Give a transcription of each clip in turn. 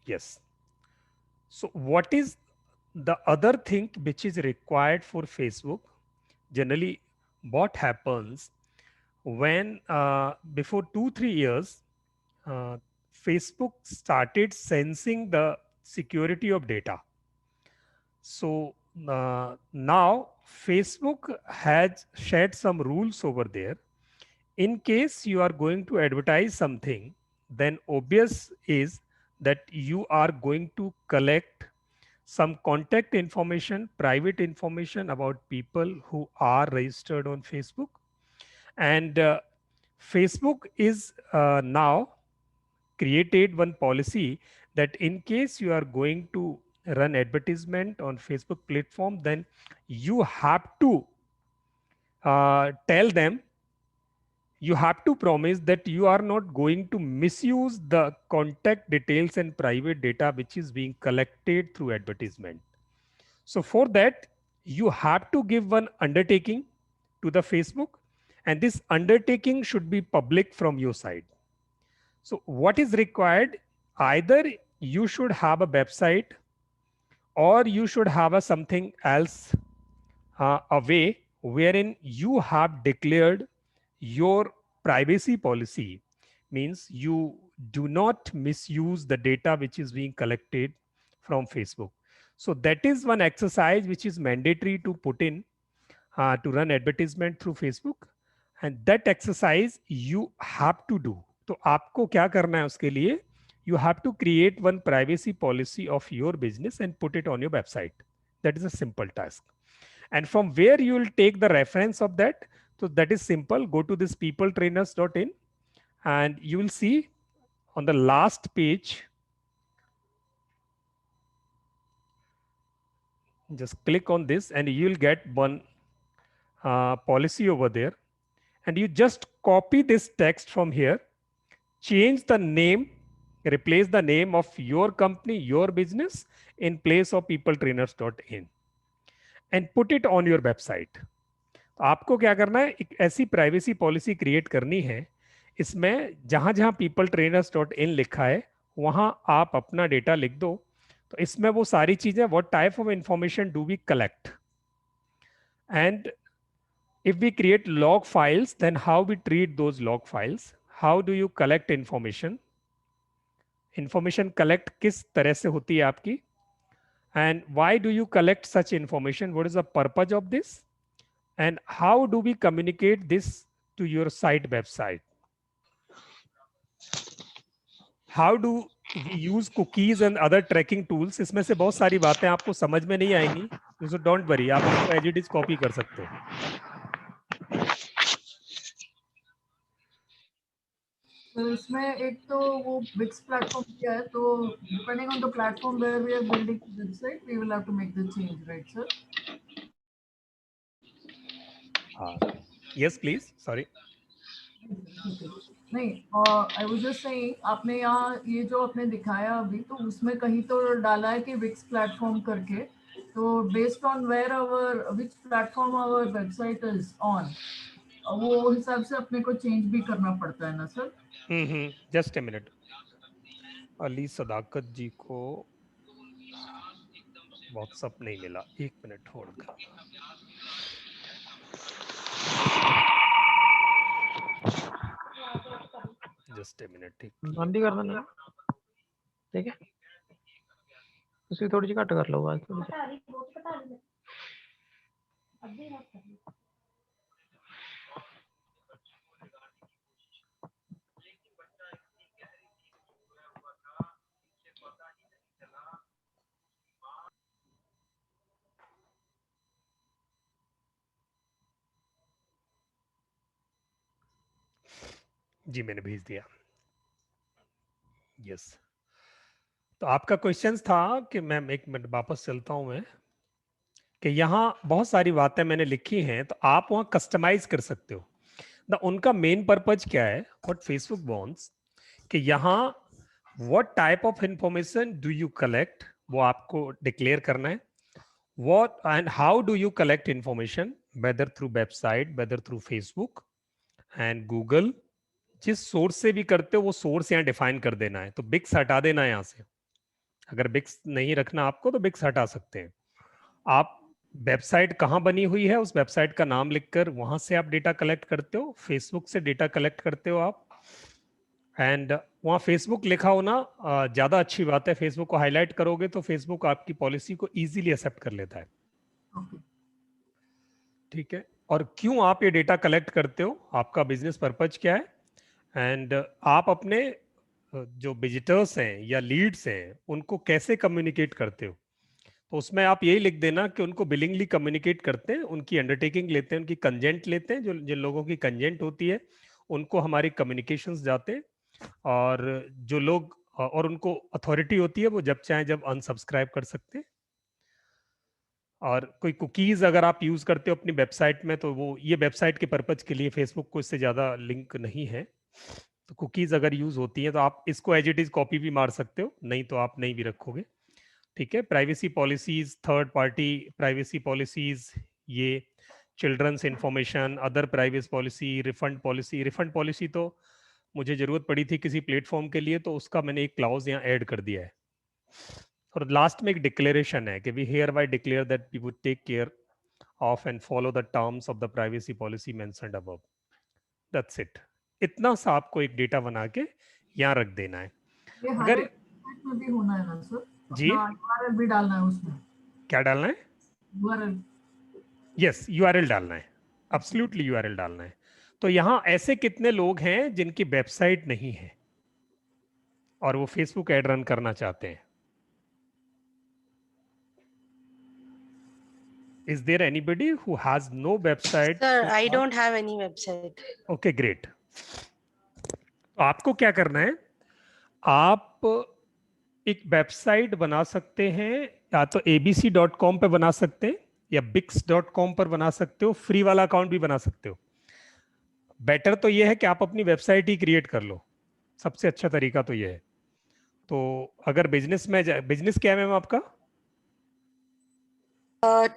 Yes. So what is the other thing which is required for Facebook? Generally, what happens when before 2 3 years, uh, Facebook started sensing the security of data. So now Facebook has shared some rules over there. In case you are going to advertise something, then obvious is that you are going to collect some contact information, private information about people who are registered on Facebook. And Facebook is now created one policy that in case you are going to run advertisement on Facebook platform, then you have to tell them, you have to promise that you are not going to misuse the contact details and private data which is being collected through advertisement. So for that, you have to give one undertaking to the Facebook, and this undertaking should be public from your side. So what is required? Either you should have a website, or you should have a something else, a way wherein you have declared your privacy policy, means you do not misuse the data which is being collected from Facebook. So that is one exercise which is mandatory to put in to run advertisement through Facebook, and that exercise you have to do. तो आपको क्या करना है उसके लिए? You have to create one privacy policy of your business and put it on your website. That is a simple task. And from where you will take the reference of that? So that is simple. Go to this peopletrainers.in, and you will see on the last page, just click on this and you will get one policy over there. And you just copy this text from here, change the name, replace the name of your company, your business in place of peopletrainers.in, and put it on your website. तो आपको क्या करना है, एक ऐसी privacy policy create करनी है, इसमें जहां जहां peopletrainers.in लिखा है वहां आप अपना डेटा लिख दो. तो इसमें वो सारी चीजें, what type of information do we collect, and if we create log files, then how we treat those log files, how do you collect information, information collect किस तरह से होती है आपकी, and why do you collect such information, what is the purpose of this, and how do we communicate this to your site website, how do we use cookies and other tracking tools. इसमें से बहुत सारी बातें आपको समझ में नहीं आएंगी, so don't worry, आप इसको एज इट इज कॉपी कर सकते हो. तो इसमें एक तो वो Wix platform किया है, तो depending on the platform where we are building the website, we will have to make the change, right, sir? हाँ, yes please, sorry. नहीं, आई वाज जस्ट सेइंग, आपने यहाँ ये जो आपने दिखाया अभी, तो उसमें कहीं तो डाला है कि विक्स प्लेटफॉर्म करके, तो based on where our which platform our website is on, वो हिसाब से अपने को चेंज भी करना पड़ता है ना sir? Just a minute, Ali Sadaqat ji को व्हाट्सअप नहीं मिला, एक मिनट होल्ड करना. Just a minute. ठीक, बंद ही कर देना, ठीक है, उसकी थोड़ी सी कट कर लो आज थोड़ी सी. जी मैंने भेज दिया. यस, तो आपका क्वेश्चन था कि मैम, एक मिनट वापस चलता हूं मैं, कि यहाँ बहुत सारी बातें मैंने लिखी हैं, तो आप वहां कस्टमाइज कर सकते हो. उनका मेन पर्पज क्या है, व्हाट फेसबुक वांट्स, कि यहाँ what type of information do you collect, वो आपको डिक्लेयर करना है. What and how do you collect information, whether through website, whether through Facebook and Google. जिस सोर्स से भी करते हो वो सोर्स यहाँ डिफाइन कर देना है. तो बिक्स हटा देना है यहाँ से. अगर बिक्स नहीं रखना आपको तो बिक्स हटा सकते हैं आप। वेबसाइट कहाँ बनी हुई है उस वेबसाइट का नाम लिखकर वहां से आप डेटा कलेक्ट करते हो, फेसबुक से डेटा कलेक्ट करते हो आप। एंड वहाँ फेसबुक लिखा होना ज़्यादा अच्छी बात है। फेसबुक को हाईलाइट करोगे तो फेसबुक आपकी पॉलिसी को इजीली एक्सेप्ट कर लेता है। ओके। ठीक है, और क्यों आप ये डेटा कलेक्ट करते हो, आपका बिजनेस पर्पज क्या है, एंड आप अपने जो विजिटर्स हैं या लीड्स हैं उनको कैसे कम्युनिकेट करते हो। तो उसमें आप यही लिख देना कि उनको बिलिंगली कम्युनिकेट करते हैं, उनकी अंडरटेकिंग लेते हैं, उनकी कंजेंट लेते हैं। जो जिन लोगों की कंजेंट होती है उनको हमारी कम्युनिकेशंस जाते हैं, और जो लोग और उनको अथॉरिटी होती है वो जब चाहे जब अनसब्सक्राइब कर सकते हैं। और कोई कुकीज अगर आप यूज करते हो अपनी वेबसाइट में तो वो ये वेबसाइट के पर्पज के लिए, फेसबुक को इससे ज्यादा लिंक नहीं है। तो कुकीज अगर यूज होती हैं तो आप इसको एज इट इज कॉपी भी मार सकते हो, नहीं तो आप नहीं भी रखोगे। ठीक है, privacy policies, third party privacy policies, ये children's information, other privacy policy, refund policy. Refund policy तो मुझे जरूरत पड़ी थी किसी प्लेटफॉर्म के लिए तो उसका मैंने एक क्लाउज यहाँ ऐड कर दिया है। और लास्ट में एक डिक्लेरेशन है कि we hereby declare that we would take care of and follow the terms of the privacy policy mentioned above. That's it. इतना सा आपको एक डेटा बना के यहाँ रख देना है। ये हर अगर एक वेबसाइट में भी होना है ना सर? जी, अपना यूआरएल भी डालना है उसमें? क्या डालना है? यूआरएल। यस, यूआरएल डालना है, एब्सोल्युटली यूआरएल डालना है। तो यहाँ ऐसे कितने लोग हैं जिनकी वेबसाइट नहीं है और वो फेसबुक ऐड रन करना चाहते हैं? Is there anybody who has no website? Sir, I don't have any website. Okay, great. तो आपको क्या करना है, आप एक वेबसाइट बना सकते हैं, या तो abc.com पे बना सकते हैं या bix.com पर बना सकते हो, फ्री वाला अकाउंट भी बना सकते हो। बेटर तो ये है कि आप अपनी वेबसाइट ही क्रिएट कर लो, सबसे अच्छा तरीका तो ये है। तो अगर बिजनेस में, बिजनेस क्या है मैम आपका?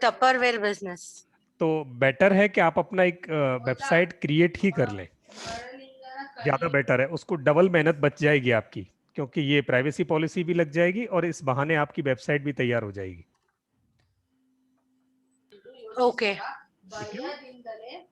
Tupperware business. तो बेटर है कि आप अपना एक वेबसाइट क्रिएट ही कर लें, ज्यादा बेटर है। उसको डबल मेहनत बच जाएगी आपकी, क्योंकि ये प्राइवेसी पॉलिसी भी लग जाएगी और इस बहाने आपकी वेबसाइट भी तैयार हो जाएगी। Okay.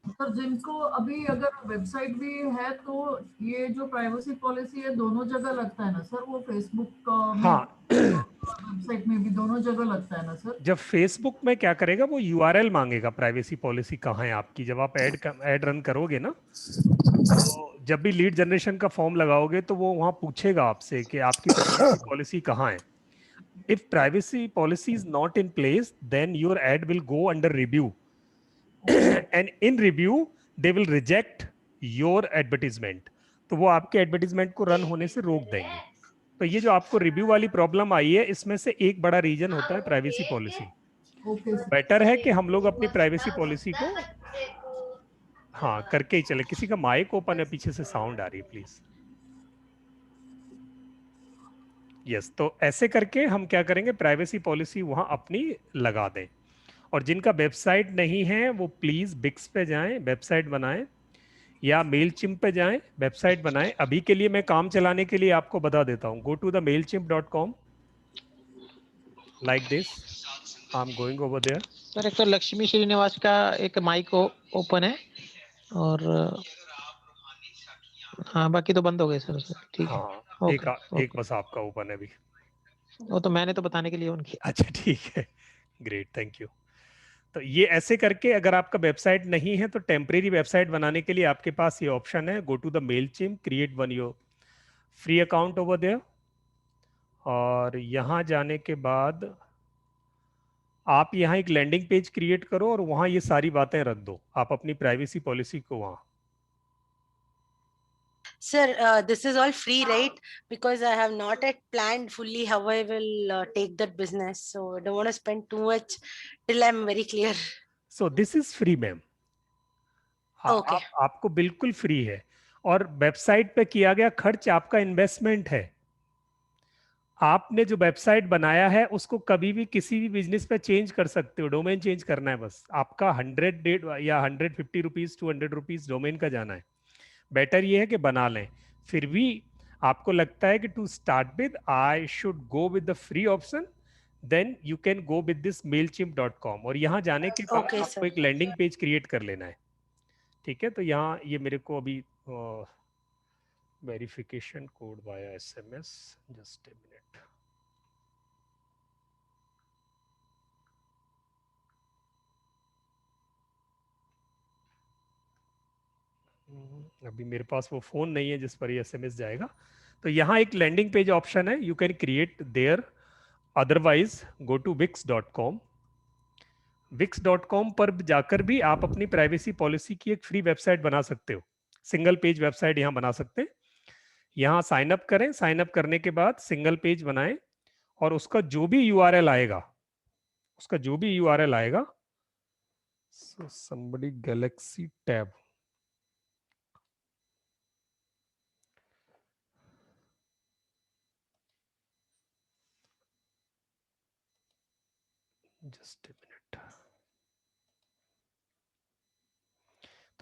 सर जिनको अभी अगर वेबसाइट भी है तो ये जो प्राइवेसी पॉलिसी है दोनों जगह लगता है ना सर? वो फेसबुक में, हाँ, वेबसाइट में भी दोनों जगह लगता है ना सर? जब फेसबुक में क्या करेगा, वो यूआरएल मांगेगा प्राइवेसी पॉलिसी कहाँ है आपकी। जब आप ऐड रन करोगे ना, तो जब भी लीड जनरेशन का फॉर्म लगाओगे तो वो वहाँ पूछेगा आपसे कि आपकी प्राइवेसी पॉलिसी कहाँ है। If privacy policy is not in place then your ad will go under review and in review they will reject your advertisement. तो वो आपके एडवर्टीजमेंट को रन होने से रोक देंगे। तो ये जो आपको रिव्यू वाली प्रॉब्लम आई है, इसमें से एक बड़ा रीजन होता है privacy policy. Okay sir. Better है कि हम लोग अपनी प्राइवेसी पॉलिसी को हाँ करके ही चले। किसी का माइक ओपन है, पीछे से साउंड आ रही है, प्लीज। यस, तो ऐसे करके हम क्या करेंगे, प्राइवेसी पॉलिसी वहां अपनी लगा दें। और जिनका वेबसाइट नहीं है वो प्लीज बिक्स पे जाएं, वेबसाइट बनाएं, या मेलचिम्प पे जाएं, वेबसाइट बनाएं। अभी के लिए मैं काम चलाने के लिए आपको बता देता हूं, go to the mailchimp.com like this. I am going over there. Sir एक तो लक्ष्मी श्रीनिवास का एक माइक ओपन है और हाँ बाकी तो बंद हो गए सर। ठीक है, हाँ, ओके एक बस आपका ओपन है अभी। वो तो मैंने तो बताने के लिए उनकी। अच्छा ठीक है, ग्रेट, थैंक यू। तो ये ऐसे करके अगर आपका वेबसाइट नहीं है तो टेम्परेरी वेबसाइट बनाने के लिए आपके पास ये ऑप्शन है, go to the Mailchimp, create one your free account over there. और यहाँ जाने के बाद आप यहाँ एक लैंडिंग पेज क्रिएट करो और वहाँ ये सारी बातें रख दो, आप अपनी प्राइवेसी पॉलिसी को वहाँ। Sir, this is all free, right? Because I have not yet planned fully how I will take that business. So I don't want to spend too much till I'm very clear. So this is free ma'am. हाँ, Okay. आपको बिल्कुल free है। और website पे किया गया खर्च आपका इन्वेस्टमेंट है। आपने जो वेबसाइट बनाया है उसको कभी भी किसी भी बिजनेस पे चेंज कर सकते हो, डोमेन चेंज करना है बस आपका। 100 या 150 रुपीज 200 रुपीज डोमेन का जाना है। बेटर ये है कि बना लें। फिर भी आपको लगता है कि to start with I should go with the free option, then you can go with this mailchimp.com, और यहाँ जाने के बाद Okay, आपको sir. एक लैंडिंग पेज क्रिएट कर लेना है। ठीक है, तो यहाँ ये मेरे को अभी verification code via SMS, just a minute. अभी मेरे पास वो फोन नहीं है जिस पर ये SMS जाएगा। तो यहाँ एक लैंडिंग पेज ऑप्शन है, you can create there, otherwise go to wix.com। wix.com पर जाकर भी आप अपनी प्राइवेसी पॉलिसी की एक फ्री वेबसाइट बना सकते हो, सिंगल पेज वेबसाइट यहाँ बना सकते हैं। यहाँ साइन अप करें, साइन अप करने के बाद सिंगल पेज बनाएं, और उसका जो भी URL आएगा, उसका जो भी URL आएगा, so somebody galaxy tab, just a minute.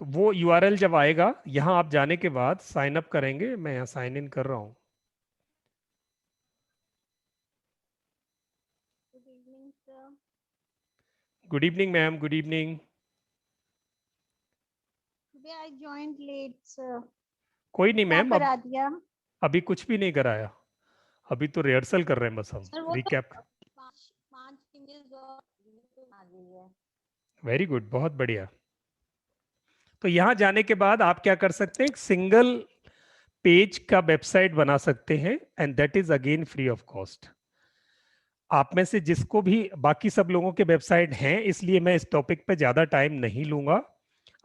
तो वो URL जब आएगा, यहाँ आप जाने के बाद साइन अप करेंगे। मैं यहाँ साइन इन कर रहा हूँ। Good evening, sir. Good evening ma'am, good evening. Today I joined late, sir. कोई नहीं क्या मैम, अब करा दिया? अभी कुछ भी नहीं कराया, अभी तो रिहर्सल कर रहे हैं बस हम, सर वो तो रिकैप। पांच इमेज और आ गई है। वेरी गुड, बहुत बढ़िया। तो यहाँ जाने के बाद आप क्या कर सकते हैं, एक सिंगल पेज का वेबसाइट बना सकते हैं, and that is again free of cost. आप में से जिसको भी, बाकी सब लोगों के वेबसाइट हैं, इसलिए मैं इस टॉपिक पे ज्यादा टाइम नहीं लूंगा।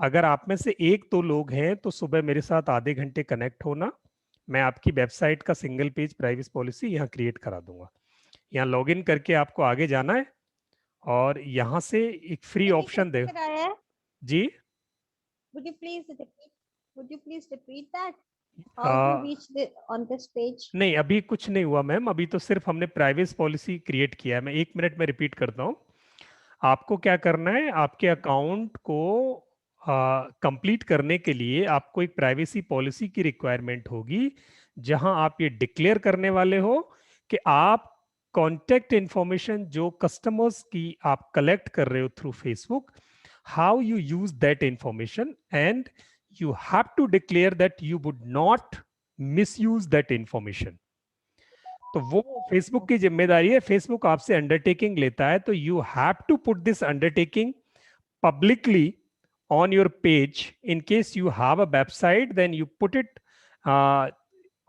अगर आप में से एक दो लोग हैं तो सुबह मेरे साथ आधे घंटे कनेक्ट होना, मैं आपकी वेबसाइट का सिंगल पेज प्राइवेसी पॉलिसी यहाँ क्रिएट करा दूंगा। यहाँ लॉग इन करके आपको आगे जाना है, और यहाँ से एक फ्री मैंने ऑप्शन दे। कैसे कराया है? जी, Would you please repeat? Would you please repeat that? How to reach on this page? नहीं अभी कुछ नहीं हुआ मैम, अभी तो सिर्फ हमने प्राइवेसी पॉलिसी क्रिएट किया है। मैं 1 मिनट में रिपीट करता हूँ। आपको क्या करना है, आपके अकाउंट को कंप्लीट करने के लिए आपको एक प्राइवेसी पॉलिसी की रिक्वायरमेंट होगी, जहां आप ये डिक्लेयर करने वाले हो कि आप कॉन्टेक्ट इंफॉर्मेशन जो कस्टमर्स की आप कलेक्ट कर रहे हो through Facebook, how you use that information, and you have to declare that you would not misuse that information. तो वो फेसबुक की जिम्मेदारी है, फेसबुक आपसे अंडरटेकिंग लेता है, तो you have to put this undertaking publicly on your page. In case you have a website, then you put it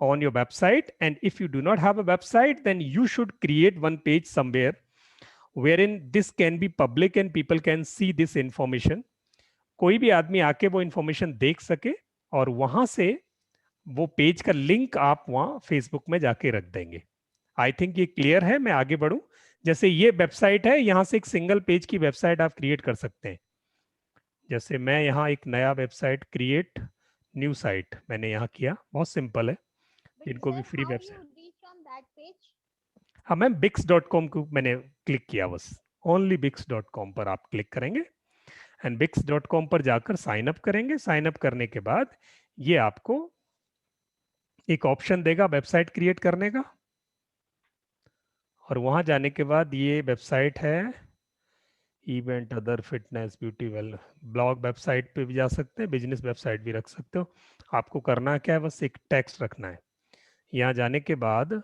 on your website, and if you do not have a website, then you should create one page somewhere wherein this can be public and people can see this information. कोई भी आदमी आके वो information देख सके, और वहां से वो पेज का लिंक आप वहां फेसबुक में जाके रख देंगे। आई थिंक ये क्लियर है, मैं आगे बढ़ूं। जैसे ये वेबसाइट है, यहां से एक सिंगल पेज की वेबसाइट आप क्रिएट कर सकते हैं। जैसे मैं यहाँ एक नया वेबसाइट क्रिएट, न्यू साइट मैंने यहाँ किया, बहुत सिंपल है, But इनको भी sir, free how website. you reach on that page? हाँ मैम, bix.com को मैंने क्लिक किया, बस ओनली bix.com पर आप क्लिक करेंगे, एंड bix.com पर जाकर साइन अप करेंगे। साइन अप करने के बाद ये आपको एक ऑप्शन देगा वेबसाइट क्रिएट करने का, और वहां जाने के बाद ये वेबसाइट है event, other, fitness, beauty, well, blog website पे भी जा सकते हैं, बिजनेस वेबसाइट भी रख सकते हो। आपको करना क्या है, बस एक टेक्स्ट रखना है। यहाँ जाने के बाद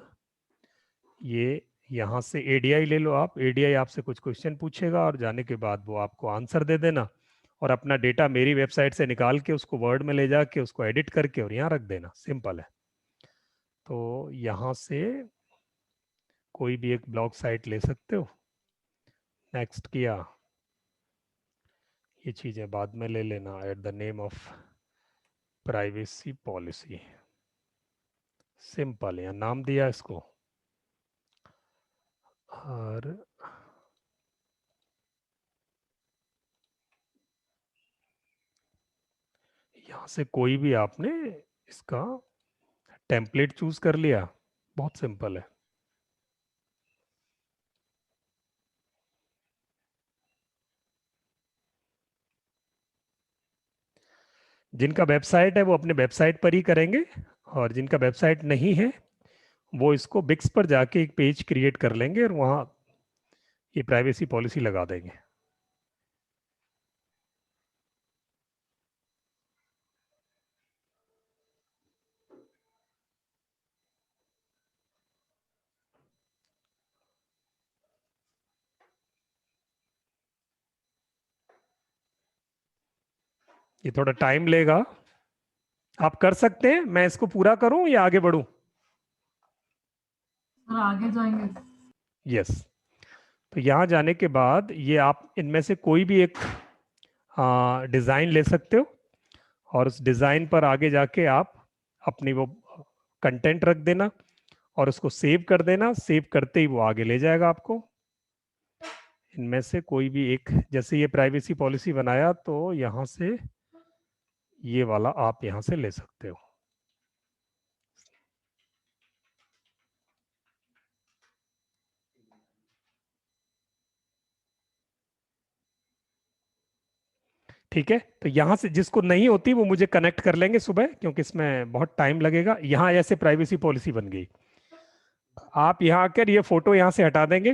ये यहाँ से ADI ले लो आप, ADI आपसे कुछ क्वेश्चन पूछेगा, और जाने के बाद वो आपको आंसर दे देना, और अपना डेटा मेरी वेबसाइट से निकाल के उसको वर्ड में ले जाके उसको एडिट करके और यहाँ रख देना, सिंपल है। तो यहाँ से कोई भी एक ब्लॉग साइट ले सकते हो। नेक्स्ट किया, ये चीजें बाद में ले लेना, at the name of privacy policy, simple, यहाँ नाम दिया इसको, और यहाँ से कोई भी आपने इसका टेम्पलेट चूज कर लिया, बहुत सिंपल है। जिनका वेबसाइट है वो अपने वेबसाइट पर ही करेंगे, और जिनका वेबसाइट नहीं है वो इसको बिक्स पर जाके एक पेज क्रिएट कर लेंगे और वहाँ ये प्राइवेसी पॉलिसी लगा देंगे। ये थोड़ा टाइम लेगा, आप कर सकते हैं। मैं इसको पूरा करूं या आगे बढ़ूं? और आगे जाएंगे। यस। तो यहाँ जाने के बाद ये आप इनमें से कोई भी एक डिज़ाइन ले सकते हो और उस डिज़ाइन पर आगे जाके आप अपनी वो कंटेंट रख देना और उसको सेव कर देना। सेव करते ही वो आगे ले जाएगा आपको। इनमें से कोई भी एक, जैसे ये प्राइवेसी पॉलिसी बनाया तो यहाँ से ये वाला आप यहाँ से ले सकते हो। ठीक है, तो यहाँ से जिसको नहीं होती वो मुझे कनेक्ट कर लेंगे सुबह, क्योंकि इसमें बहुत टाइम लगेगा। यहाँ ऐसे प्राइवेसी पॉलिसी बन गई। आप यहाँ आकर ये फोटो यहाँ से हटा देंगे,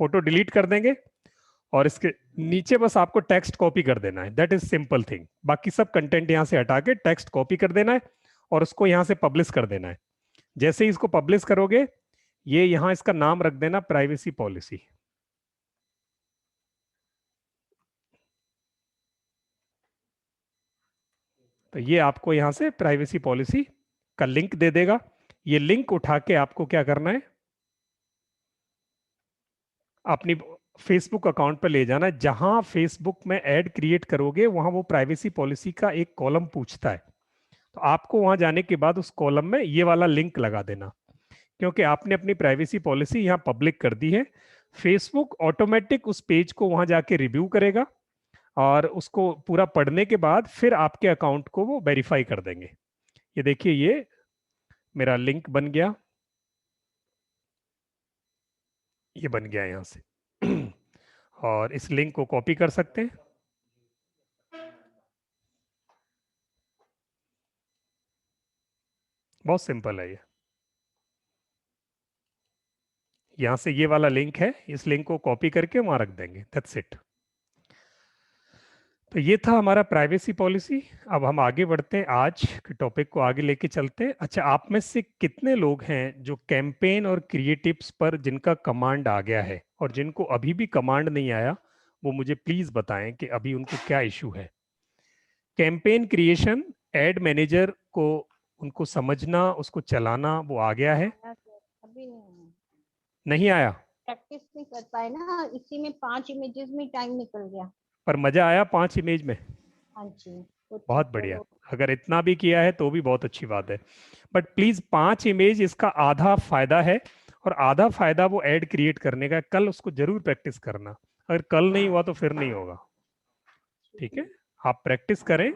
फोटो डिलीट कर देंगे और इसके नीचे बस आपको टेक्स्ट कॉपी कर देना है। That is simple thing. बाकी सब कंटेंट यहाँ से हटा के टेक्स्ट कॉपी कर देना है और उसको यहाँ से पब्लिश कर देना है। जैसे ही इसको पब्लिश करोगे, ये यहाँ इसका नाम रख देना प्राइवेसी पॉलिसी। तो ये आपको यहाँ से प्राइवेसी पॉलिसी का लिंक दे देगा। ये लिंक उठा के आपको क्या करना है, अपनी फेसबुक अकाउंट पर ले जाना है। जहां फेसबुक में ऐड क्रिएट करोगे वहां वो प्राइवेसी पॉलिसी का एक कॉलम पूछता है, तो आपको वहां जाने के बाद उस कॉलम में ये वाला लिंक लगा देना, क्योंकि आपने अपनी प्राइवेसी पॉलिसी यहाँ पब्लिक कर दी है। फेसबुक ऑटोमेटिक उस पेज को वहां जाके रिव्यू करेगा और उसको पूरा पढ़ने के बाद फिर आपके अकाउंट को वो वेरीफाई कर देंगे। ये देखिए, ये मेरा लिंक बन गया, ये बन गया यहाँ से। और इस लिंक को कॉपी कर सकते हैं। बहुत सिंपल है ये। यहाँ से ये वाला लिंक है, इस लिंक को कॉपी करके वहां रख देंगे। That's it. तो ये था हमारा प्राइवेसी पॉलिसी। अब हम आगे बढ़ते हैं, आज के टॉपिक को आगे लेके चलते हैं। अच्छा, आप में से कितने लोग हैं जो कैंपेन और क्रिएटिव्स पर जिनका कमांड आ गया है, और जिनको अभी भी कमांड नहीं आया वो मुझे प्लीज बताएं कि अभी उनको क्या इशू है। कैंपेन क्रिएशन, एड मैनेजर को उनको समझना, उसको चलाना, वो आ गया है? अभी नहीं नहीं आया? प्रैक्टिस नहीं कर पाए ना, इसी में 5 इमेजेस में टाइम निकल गया। पर मजा आया 5 इमेज में? हाँ जी, वो बहुत ठीक है, बढ़िया। वो अगर इतना भी किया है तो भी बहुत अच्छी बात है। बट प्लीज 5 इमेज, इसका आधा फायदा है और आधा फायदा वो ऐड क्रिएट करने का है। कल उसको जरूर प्रैक्टिस करना, अगर कल नहीं हुआ तो फिर नहीं होगा। ठीक है, आप प्रैक्टिस करें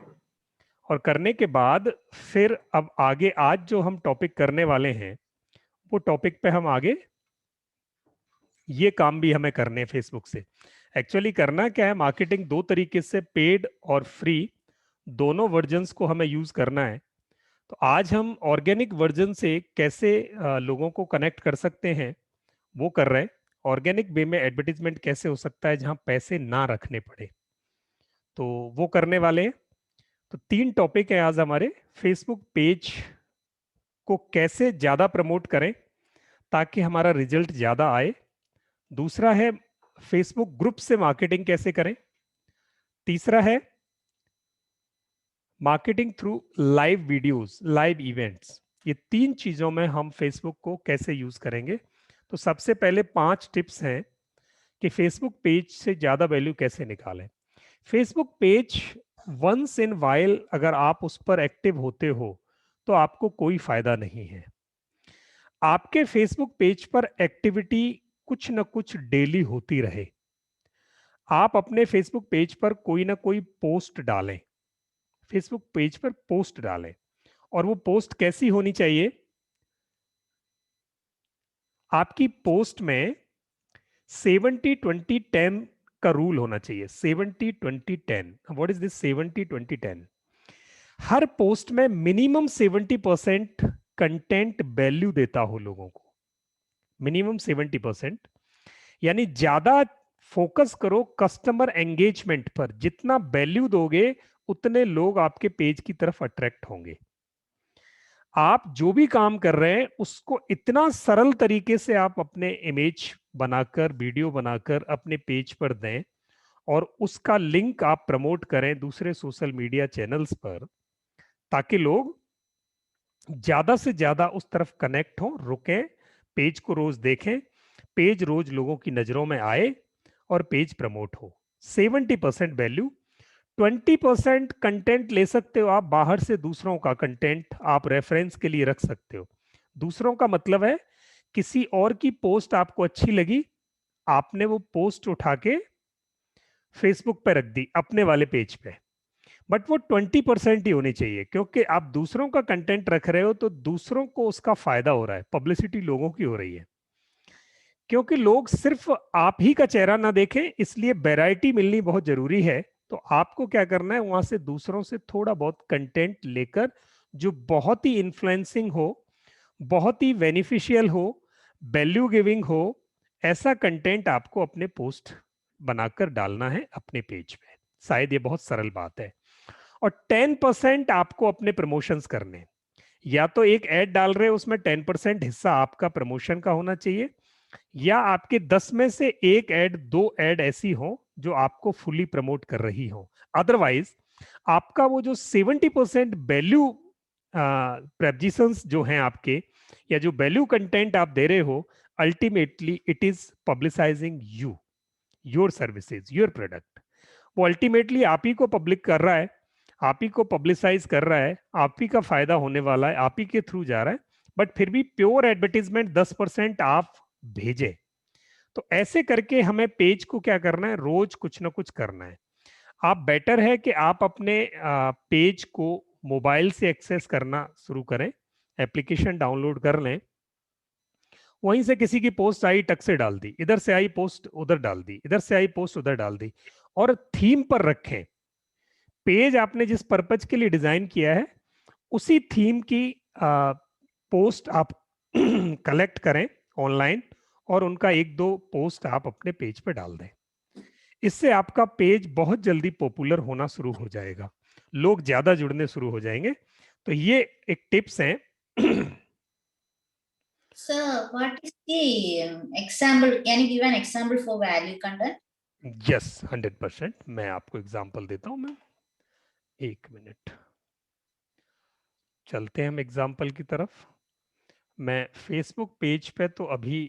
और करने के बाद फिर अब आगे आज जो हम टॉपिक करने वाले हैं वो टॉपिक पे हम आगे ये काम भी हमें करने हैं फेसबुक से। एक्चुअली करना क्या है, मार्केटिंग दो तरीके से, पेड और फ्री, दोनों वर्जन्स को हमें यूज करना है। तो आज हम ऑर्गेनिक वर्जन से कैसे लोगों को कनेक्ट कर सकते हैं वो कर रहे हैं। ऑर्गेनिक वे में एडवर्टीजमेंट कैसे हो सकता है जहां पैसे ना रखने पड़े, तो वो करने वाले हैं। तो 3 टॉपिक है आज हमारे। फेसबुक पेज को कैसे ज्यादा प्रमोट करें ताकि हमारा रिजल्ट ज्यादा आए। दूसरा है फेसबुक ग्रुप से मार्केटिंग कैसे करें। तीसरा है marketing through live videos, live events. ये 3 चीजों में हम फेसबुक को कैसे यूज करेंगे। तो सबसे पहले 5 टिप्स हैं कि फेसबुक पेज से ज्यादा वैल्यू कैसे निकालें। Facebook page once in while अगर आप उस पर एक्टिव होते हो तो आपको कोई फायदा नहीं है। आपके फेसबुक पेज पर एक्टिविटी कुछ ना कुछ डेली होती रहे। आप अपने फेसबुक पेज पर कोई ना कोई पोस्ट डालें, फेसबुक पेज पर पोस्ट डालें, और वो पोस्ट कैसी होनी चाहिए? आपकी पोस्ट में 70-20-10 का रूल होना चाहिए। 70-20-10, what is this 70-20-10? Her post में मिनिमम 70% कंटेंट वैल्यू देता हो लोगों को, मिनिमम 70%। यानी ज्यादा फोकस करो कस्टमर एंगेजमेंट पर, जितना वैल्यू दोगे उतने लोग आपके पेज की तरफ अट्रैक्ट होंगे। आप जो भी काम कर रहे हैं उसको इतना सरल तरीके से आप अपने इमेज बनाकर, वीडियो बनाकर अपने पेज पर दें और उसका लिंक आप प्रमोट करें दूसरे सोशल मीडिया चैनल्स पर, ताकि लोग ज्यादा से ज्यादा उस तरफ कनेक्ट हो, रुकें, पेज को रोज देखें, पेज रोज लोगों की नजरों में आए और पेज प्रमोट हो। 70% वैल्यू, 20% कंटेंट ले सकते हो आप बाहर से, दूसरों का कंटेंट आप रेफरेंस के लिए रख सकते हो। दूसरों का मतलब है किसी और की पोस्ट आपको अच्छी लगी, आपने वो पोस्ट उठा के फेसबुक पे रख दी अपने वाले पेज पे, बट वो 20% ही होनी चाहिए, क्योंकि आप दूसरों का कंटेंट रख रहे हो तो दूसरों को उसका फायदा हो रहा है, पब्लिसिटी लोगों की हो रही है। क्योंकि लोग सिर्फ आप ही का चेहरा ना देखें, इसलिए वैरायटी मिलनी बहुत जरूरी है। तो आपको क्या करना है, वहां से दूसरों से थोड़ा बहुत कंटेंट लेकर जो बहुत ही इन्फ्लुएंसिंग हो, बहुत ही बेनिफिशियल हो, वैल्यू गिविंग हो, ऐसा कंटेंट आपको अपने पोस्ट बनाकर डालना है अपने पेज पे। शायद ये बहुत सरल बात है। और 10% आपको अपने प्रमोशंस करने, या तो एक ऐड डाल रहे हो उसमें 10% हिस्सा आपका प्रमोशन का होना चाहिए, या आपके 10 में से एक ऐड, दो ऐड ऐसी हो जो आपको फुली प्रमोट कर रही हो। अदरवाइज आपका वो जो 70% वैल्यू प्रपोजिशंस जो हैं आपके, या जो वैल्यू कंटेंट आप दे रहे हो, ultimately it is पब्लिसाइजिंग you, your services, your product. वो अल्टीमेटली आप ही को पब्लिक कर रहा है, आप ही को पब्लिसाइज कर रहा है, आप ही का फायदा होने वाला है, आप ही के थ्रू जा रहा है। बट फिर भी प्योर एडवर्टीजमेंट 10% आप भेजे। तो ऐसे करके हमें पेज को क्या करना है, रोज कुछ ना कुछ करना है। आप बेटर है कि आप अपने पेज को मोबाइल से एक्सेस करना शुरू करें, एप्लीकेशन डाउनलोड कर लें, वहीं से किसी की पोस्ट आई टक से डाल दी, इधर से आई पोस्ट उधर डाल दी, इधर से आई पोस्ट उधर डाल दी, और थीम पर रखें। पेज आपने जिस पर्पज के लिए डिजाइन किया है उसी थीम की पोस्ट आप कलेक्ट करें ऑनलाइन, और उनका एक दो पोस्ट आप अपने पेज पे डाल दें। इससे आपका पेज बहुत जल्दी पॉपुलर होना शुरू हो जाएगा, लोग ज्यादा जुड़ने शुरू हो जाएंगे। तो ये एक टिप्स हैं। Sir, what is the example? Can you give an example for value content? Yes, 100%। मैं आपको एग्जांपल देता हूं। मैं एक मिनट, चलते हैं हम एग्जांपल की तरफ। मैं फेसबुक पेज पे तो अभी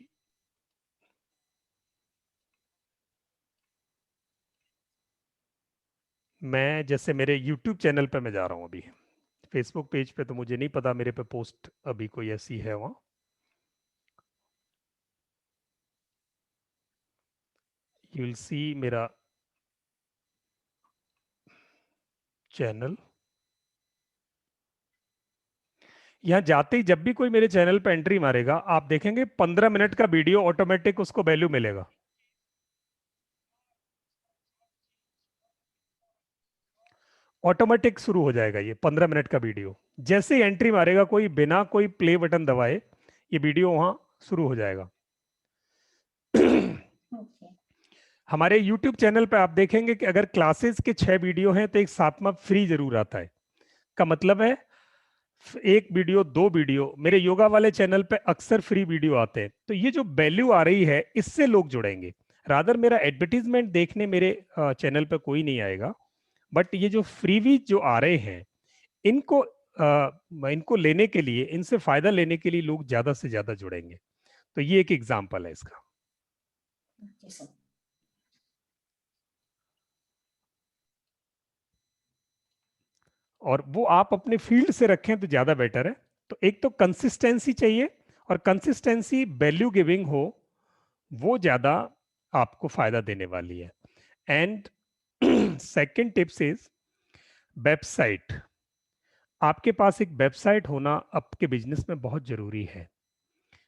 मैं जैसे मेरे यूट्यूब चैनल पे मैं जा रहा हूं अभी, फेसबुक पेज पे तो मुझे नहीं पता मेरे पे पोस्ट अभी कोई ऐसी है वहां। यू विल सी मेरा चैनल। यहां जाते ही जब भी कोई मेरे चैनल पे एंट्री मारेगा, आप देखेंगे 15 मिनट का वीडियो ऑटोमेटिक उसको वैल्यू मिलेगा। ऑटोमेटिक शुरू हो जाएगा ये 15 मिनट का वीडियो। जैसे ही एंट्री मारेगा कोई, बिना कोई प्ले बटन दबाए ये वीडियो वहां शुरू हो जाएगा। Okay. हमारे YouTube चैनल पे आप देखेंगे कि अगर क्लासेस के 6 वीडियो हैं तो एक सातवां फ्री जरूर आता है। का मतलब है एक वीडियो, दो वीडियो, मेरे योगा वाले चैनल पे अक्सर फ्री वीडियो आते हैं। तो ये जो वैल्यू आ रही है इससे लोग जुड़ेंगे। रादर मेरा एडवर्टीजमेंट देखने मेरे चैनल पे कोई नहीं आएगा, बट ये जो फ्रीवीज जो आ रहे हैं इनको इनको लेने के लिए, इनसे फायदा लेने के लिए लोग ज्यादा से ज्यादा जुड़ेंगे। तो ये एक एग्जांपल है इसका। Okay, sir. और वो आप अपने फील्ड से रखें तो ज्यादा बेटर है। तो एक तो कंसिस्टेंसी चाहिए, और कंसिस्टेंसी वैल्यू गिविंग हो, वो ज्यादा आपको फायदा देने वाली है। And second tips is website. आपके पास एक वेबसाइट होना आपके बिजनेस में बहुत जरूरी है।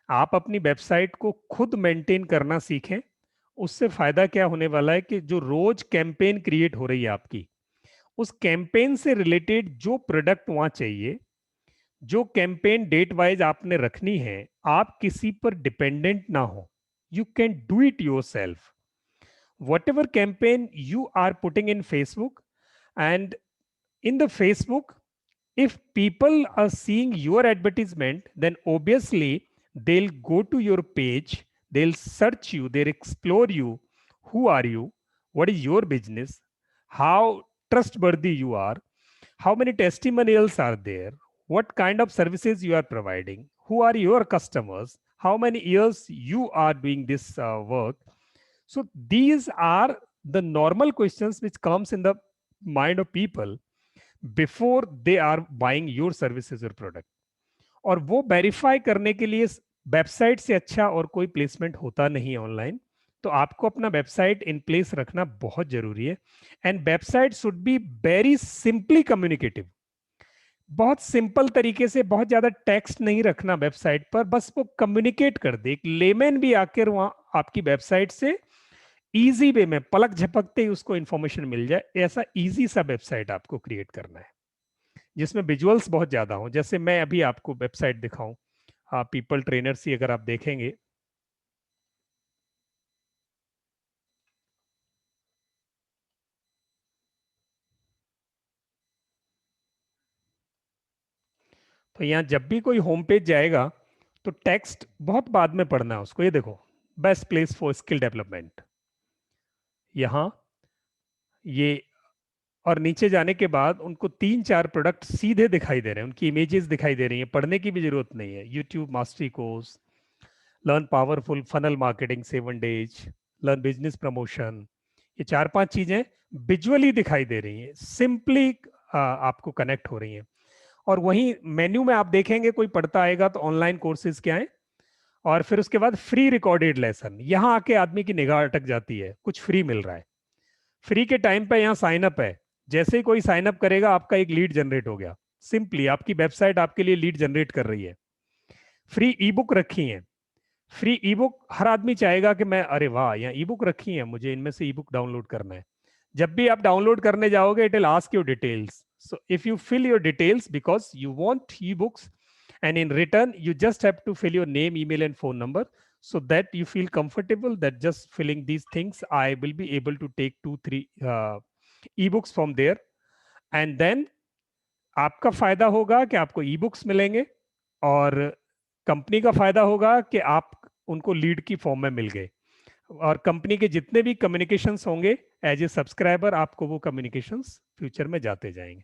आप अपनी वेबसाइट को खुद मेंटेन करना सीखें। उससे फायदा क्या होने वाला है कि जो रोज कैंपेन क्रिएट हो रही है आपकी, उस कैंपेन से रिलेटेड जो प्रोडक्ट वहां चाहिए, जो कैंपेन डेट वाइज आपने रखनी है, आप किसी पर डिपेंडेंट ना हो, you can do it your self. Whatever campaign you are putting in Facebook, and in the Facebook, if people are seeing your advertisement, then obviously they'll go to your page, they'll search you, they'll explore you. Who are you? What is your business? How trustworthy you are? How many testimonials are there? What kind of services you are providing? Who are your customers? How many years you are doing this work? So these are the normal questions which comes in the mind of people before they are buying your services or product. और वो verify करने के लिए website से अच्छा और कोई placement होता नहीं है ऑनलाइन. तो आपको अपना वेबसाइट इन प्लेस रखना बहुत जरूरी है. And website should be very simply communicative. बहुत सिंपल तरीके से, बहुत ज्यादा टेक्स्ट नहीं रखना वेबसाइट पर, बस वो कम्युनिकेट कर दे. एक लेमैन भी आकर वहां आपकी वेबसाइट से इजी वे में पलक झपकते ही उसको इंफॉर्मेशन मिल जाए, ऐसा इजी सा वेबसाइट आपको क्रिएट करना है जिसमें विजुअल्स बहुत ज्यादा हो. जैसे मैं अभी आपको वेबसाइट दिखाऊं, पीपल ट्रेनर सी अगर आप देखेंगे, तो यहाँ जब भी कोई होम पेज जाएगा तो टेक्स्ट बहुत बाद में पढ़ना है उसको. ये देखो, best place for skill development, यहाँ ये, और नीचे जाने के बाद उनको 3-4 प्रोडक्ट सीधे दिखाई दे रहे हैं, उनकी इमेजेस दिखाई दे रही हैं, पढ़ने की भी जरूरत नहीं है. YouTube mastery course, learn powerful funnel marketing 7 days, learn business promotion, ये 4-5 चीजें विजुअली दिखाई दे रही हैं, सिंपली आपको कनेक्ट हो रही हैं. और वहीं मेन्यू में आप देखेंगे कोई पढ़ता आएगा तो ऑनलाइन कोर्सेज क्या है, और फिर उसके बाद फ्री रिकॉर्डेड लेसन. यहाँ आके आदमी की निगाह अटक जाती है, कुछ फ्री मिल रहा है. फ्री के टाइम पे यहाँ साइन अप है, जैसे ही कोई साइन अप करेगा आपका एक लीड जनरेट हो गया. सिंपली आपकी वेबसाइट आपके लिए लीड जनरेट कर रही है. फ्री ई बुक रखी है, फ्री ई बुक हर आदमी चाहेगा कि मैं, अरे वाह यहाँ ई बुक रखी है, मुझे इनमें से ई बुक डाउनलोड करना है. जब भी आप डाउनलोड करने जाओगे it will ask your details. So if you fill your details because you want ebooks, and in return you just have to fill your name, email and phone number, so that you feel comfortable that just filling these things I will be able to take 2-3 ebooks from there. And then आपका फायदा होगा कि आपको e books मिलेंगे, और company का फायदा होगा कि आप उनको लीड की फॉर्म में मिल गए, और कंपनी के जितने भी कम्युनिकेशंस होंगे एज ए सब्सक्राइबर आपको वो कम्युनिकेशंस फ्यूचर में जाते जाएंगे.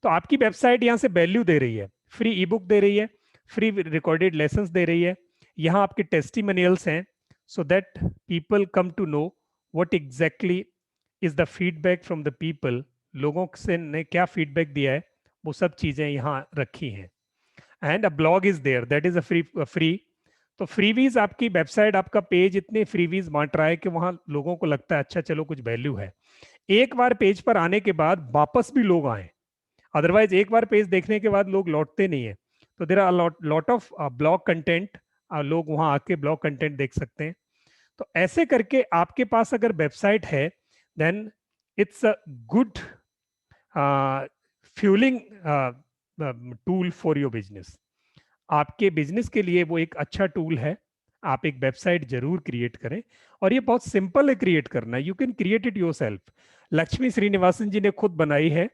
तो आपकी वेबसाइट यहाँ से वैल्यू दे रही है, फ्री ई बुक दे रही है, फ्री रिकॉर्डेड लेसन्स दे रही है, यहाँ आपके टेस्टिमोनियल्स हैं, so that people come to know what exactly is the feedback from the people. लोगों से ने क्या फीडबैक दिया है वो सब चीजें यहाँ रखी हैं. And a blog is there, that is a free. तो फ्रीवीज, आपकी वेबसाइट, आपका पेज इतने फ्रीवीज बांट रहा है कि वहां लोगों को लगता है अच्छा चलो कुछ वैल्यू है. एक बार पेज पर आने के बाद वापस भी लोग आए, अदरवाइज एक बार पेज देखने के बाद लोग लौटते नहीं है. तो there are lot of blog content, लोग वहां आके ब्लॉग कंटेंट देख सकते हैं. तो ऐसे करके आपके पास अगर वेबसाइट है then it's a good fueling tool for your business. आपके बिजनेस के लिए वो एक अच्छा टूल है. आप एक वेबसाइट जरूर क्रिएट करें, और ये बहुत सिंपल है क्रिएट करना. You can create it yourself. Lakshmi Srinivasan ji ने खुद बनाई है,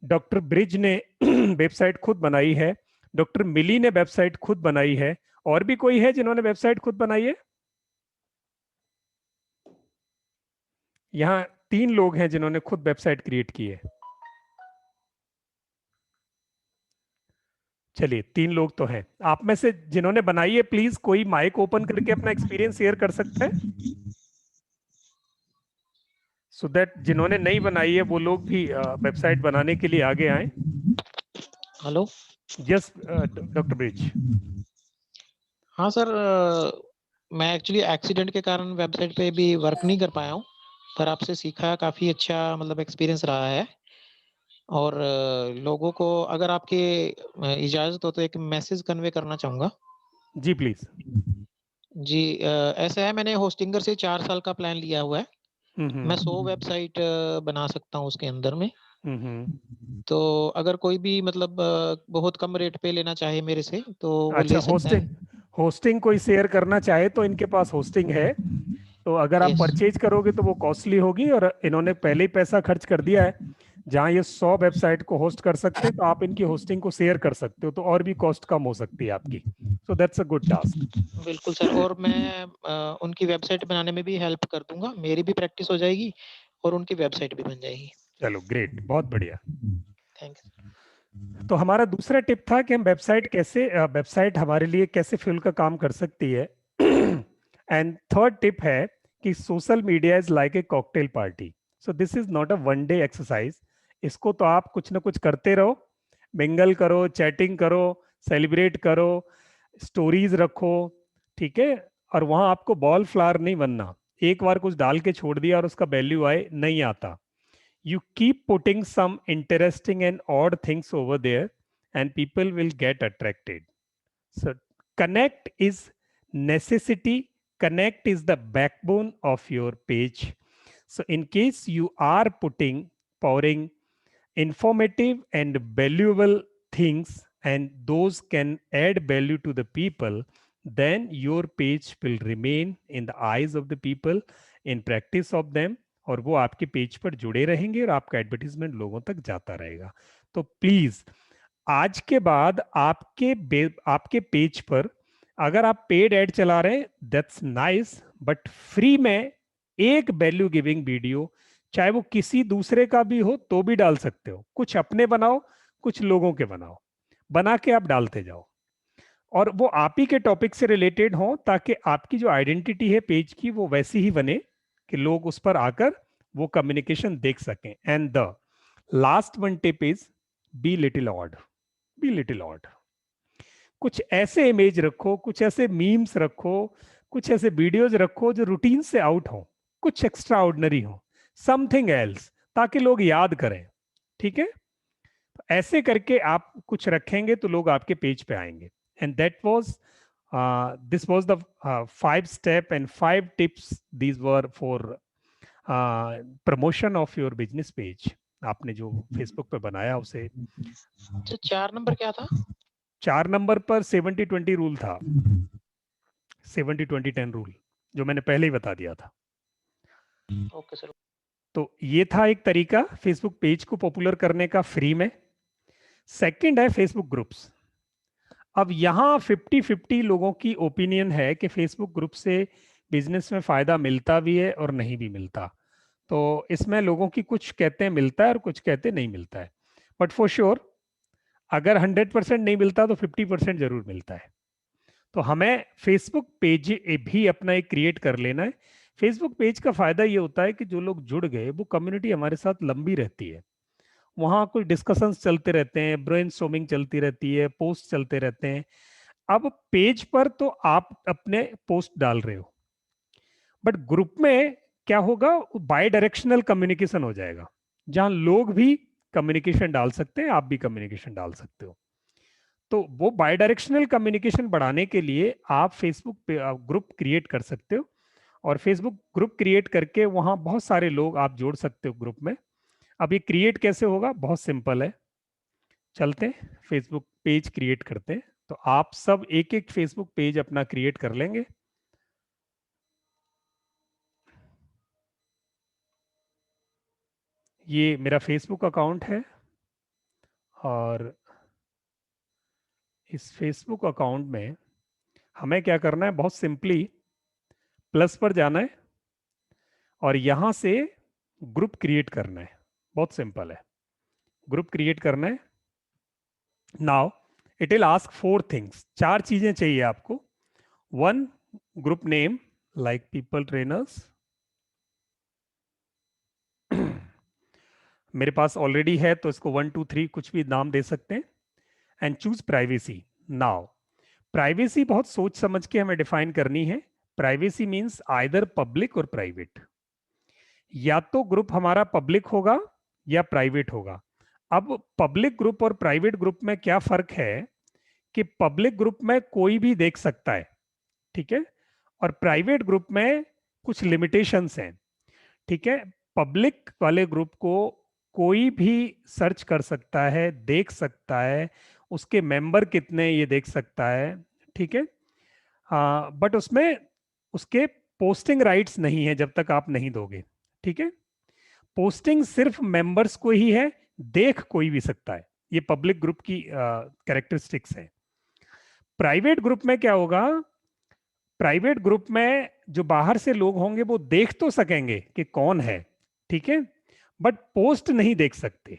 डॉक्टर ब्रिज ने वेबसाइट खुद बनाई है, डॉक्टर मिली ने वेबसाइट खुद बनाई है. और भी कोई है जिन्होंने वेबसाइट खुद बनाई है? यहाँ 3 लोग हैं जिन्होंने खुद वेबसाइट क्रिएट की है. चलिए 3 लोग तो हैं. आप में से जिन्होंने बनाई है प्लीज कोई माइक ओपन करके अपना एक्सपीरियंस शेयर कर सकते हैं, सो दैट जिन्होंने नहीं बनाई है वो लोग भी वेबसाइट बनाने के लिए आगे आए. हेलो. Yes doctor bridge. हाँ सर, मैं एक्चुअली एक्सीडेंट के कारण वेबसाइट पे भी वर्क नहीं कर पाया हूँ, पर आपसे सीखा, काफ़ी अच्छा मतलब एक्सपीरियंस रहा है. और लोगों को अगर आपकी इजाज़त हो तो एक मैसेज कन्वे करना चाहूँगा. जी प्लीज. जी, ऐसा है, मैंने होस्टिंगर से 4 साल का प्लान लिया हुआ है. मैं 100 वेबसाइट बना सकता हूँ उसके अंदर में. तो अगर कोई भी मतलब बहुत कम रेट पे लेना चाहे मेरे से तो वो अच्छा, ले सकता है। होस्टिंग कोई शेयर करना चाहे तो इनके पास होस्टिंग है। तो अगर आप यस। परचेज करोगे तो वो कॉस्टली होगी, और इन्होंने पहले ही पैसा खर्च कर दिया है। जहां ये 100 वेबसाइट को होस्ट कर सकते हैं, तो आप इनकी होस्टिंग को शेयर कर सकते हो, तो और भी कॉस्ट कम हो सकती है आपकी। So that's a good task. बिल्कुल सर, और मैं उनकी वेबसाइट बनाने में भी हेल्प कर दूंगा, मेरी भी प्रैक्टिस हो जाएगी और उनकी वेबसाइट भी बन जाएगी। चलो ग्रेट, बहुत बढ़िया। Thank you. तो हमारा दूसरा टिप था कि हम वेबसाइट हमारे लिए कैसे फ्यूल का काम कर सकती है। एंड थर्ड टिप है कि social media is like a cocktail party. So this is not a one day exercise. इसको तो आप कुछ ना कुछ करते रहो, मिंगल करो, चैटिंग करो, सेलिब्रेट करो, स्टोरीज रखो, ठीक है। और वहां आपको बॉल फ्लावर नहीं बनना। एक बार कुछ डाल के छोड़ दिया और उसका वैल्यू आए, नहीं आता। You keep putting some interesting and odd things over there, and people will get attracted. So connect is necessity. Connect is the backbone of your page. So in case you are pouring informative and valuable things, and those can add value to the people, then your page will remain in the eyes of the people, in practice of them, और वो आपके page पर जुड़े रहेंगे और आपका advertisement लोगों तक जाता रहेगा। तो प्लीज आज के बाद आपके पेज पर अगर आप पेड ऐड चला रहे हैं, दैट्स नाइस, बट फ्री में एक वैल्यू गिविंग वीडियो, चाहे वो किसी दूसरे का भी हो तो भी डाल सकते हो। कुछ अपने बनाओ, कुछ लोगों के बनाओ, बना के आप डालते जाओ, और वो आप ही के टॉपिक से रिलेटेड हो, ताकि आपकी जो आइडेंटिटी है पेज की वो वैसी ही बने कि लोग उस पर आकर वो कम्युनिकेशन देख सकें। And the last one tip is be little odd. Be little odd. कुछ ऐसे इमेज रखो, कुछ ऐसे मीम्स रखो, कुछ ऐसे वीडियोज रखो जो रूटीन से आउट हो, कुछ एक्स्ट्रा ऑर्डिनरी हो, समथिंग एल्स, ताकि लोग याद करें। ठीक है, ऐसे करके आप कुछ रखेंगे तो लोग आपके पेज पे आएंगे। And that was this was the 5 step and 5 tips. These were for promotion of your business page. आपने जो फेसबुक पे बनाया उसे। तो 4 नंबर क्या था? 4 नंबर पर 70-20 रूल था, 70-20-10 रूल, जो मैंने पहले ही बता दिया था। Okay sir. तो ये था एक तरीका फेसबुक पेज को पॉपुलर करने का फ्री में। सेकंड है फेसबुक ग्रुप्स। अब यहाँ 50-50 लोगों की ओपिनियन है कि फेसबुक ग्रुप से बिजनेस में फायदा मिलता भी है और नहीं भी मिलता। तो इसमें लोगों की कुछ कहते हैं मिलता है और कुछ कहते हैं नहीं मिलता है, बट फॉर श्योर अगर 100% नहीं मिलता तो 50% जरूर मिलता है। तो हमें फेसबुक पेज भी अपना एक क्रिएट कर लेना है। फेसबुक पेज का फायदा ये होता है कि जो लोग जुड़ गए वो कम्युनिटी हमारे साथ लंबी रहती है। वहाँ कुछ डिस्कशंस चलते रहते हैं, ब्रेनस्टॉर्मिंग चलती रहती है, पोस्ट चलते रहते हैं। अब पेज पर तो आप अपने पोस्ट डाल रहे हो, बट ग्रुप में क्या होगा, बाय डायरेक्शनल कम्युनिकेशन हो जाएगा, जहां लोग भी कम्युनिकेशन डाल सकते हैं, आप भी कम्युनिकेशन डाल सकते हो। तो वो बाय डायरेक्शनल कम्युनिकेशन बढ़ाने के लिए आप फेसबुक पे ग्रुप क्रिएट कर सकते हो, और फेसबुक ग्रुप क्रिएट करके वहां बहुत सारे लोग आप जोड़ सकते हो ग्रुप में। अब ये क्रिएट कैसे होगा, बहुत सिंपल है। चलते हैं फेसबुक पेज क्रिएट करते हैं। तो आप सब एक एक फेसबुक पेज अपना क्रिएट कर लेंगे। ये मेरा फेसबुक अकाउंट है, और इस फेसबुक अकाउंट में हमें क्या करना है, बहुत सिंपली प्लस पर जाना है और यहां से ग्रुप क्रिएट करना है। बहुत सिंपल है, ग्रुप क्रिएट करना है। Now it will ask 4 things, 4 चीजें चाहिए आपको। 1 group name like people trainers, मेरे पास ऑलरेडी है तो इसको 1 2 3 कुछ भी नाम दे सकते हैं। And choose privacy. Now privacy बहुत सोच समझ के हमें डिफाइन करनी है। प्राइवेसी मींस आइदर पब्लिक और प्राइवेट। या तो ग्रुप हमारा पब्लिक होगा या प्राइवेट होगा। अब पब्लिक ग्रुप और प्राइवेट ग्रुप में क्या फर्क है कि पब्लिक ग्रुप में कोई भी देख सकता है, ठीक है, और प्राइवेट ग्रुप में कुछ लिमिटेशंस हैं, ठीक है। पब्लिक वाले ग्रुप को कोई भी सर्च कर सकता है, देख सकता है, उसके मेंबर कितने ये देख सकता है, ठीक है। बट उसमें उसके पोस्टिंग राइट्स नहीं है जब तक आप नहीं दोगे, ठीक है। पोस्टिंग सिर्फ मेंबर्स को ही है, देख कोई भी सकता है। ये पब्लिक ग्रुप की कैरेक्टरिस्टिक्स है। प्राइवेट ग्रुप में क्या होगा, प्राइवेट ग्रुप में जो बाहर से लोग होंगे वो देख तो सकेंगे कि कौन है, ठीक है, बट पोस्ट नहीं देख सकते।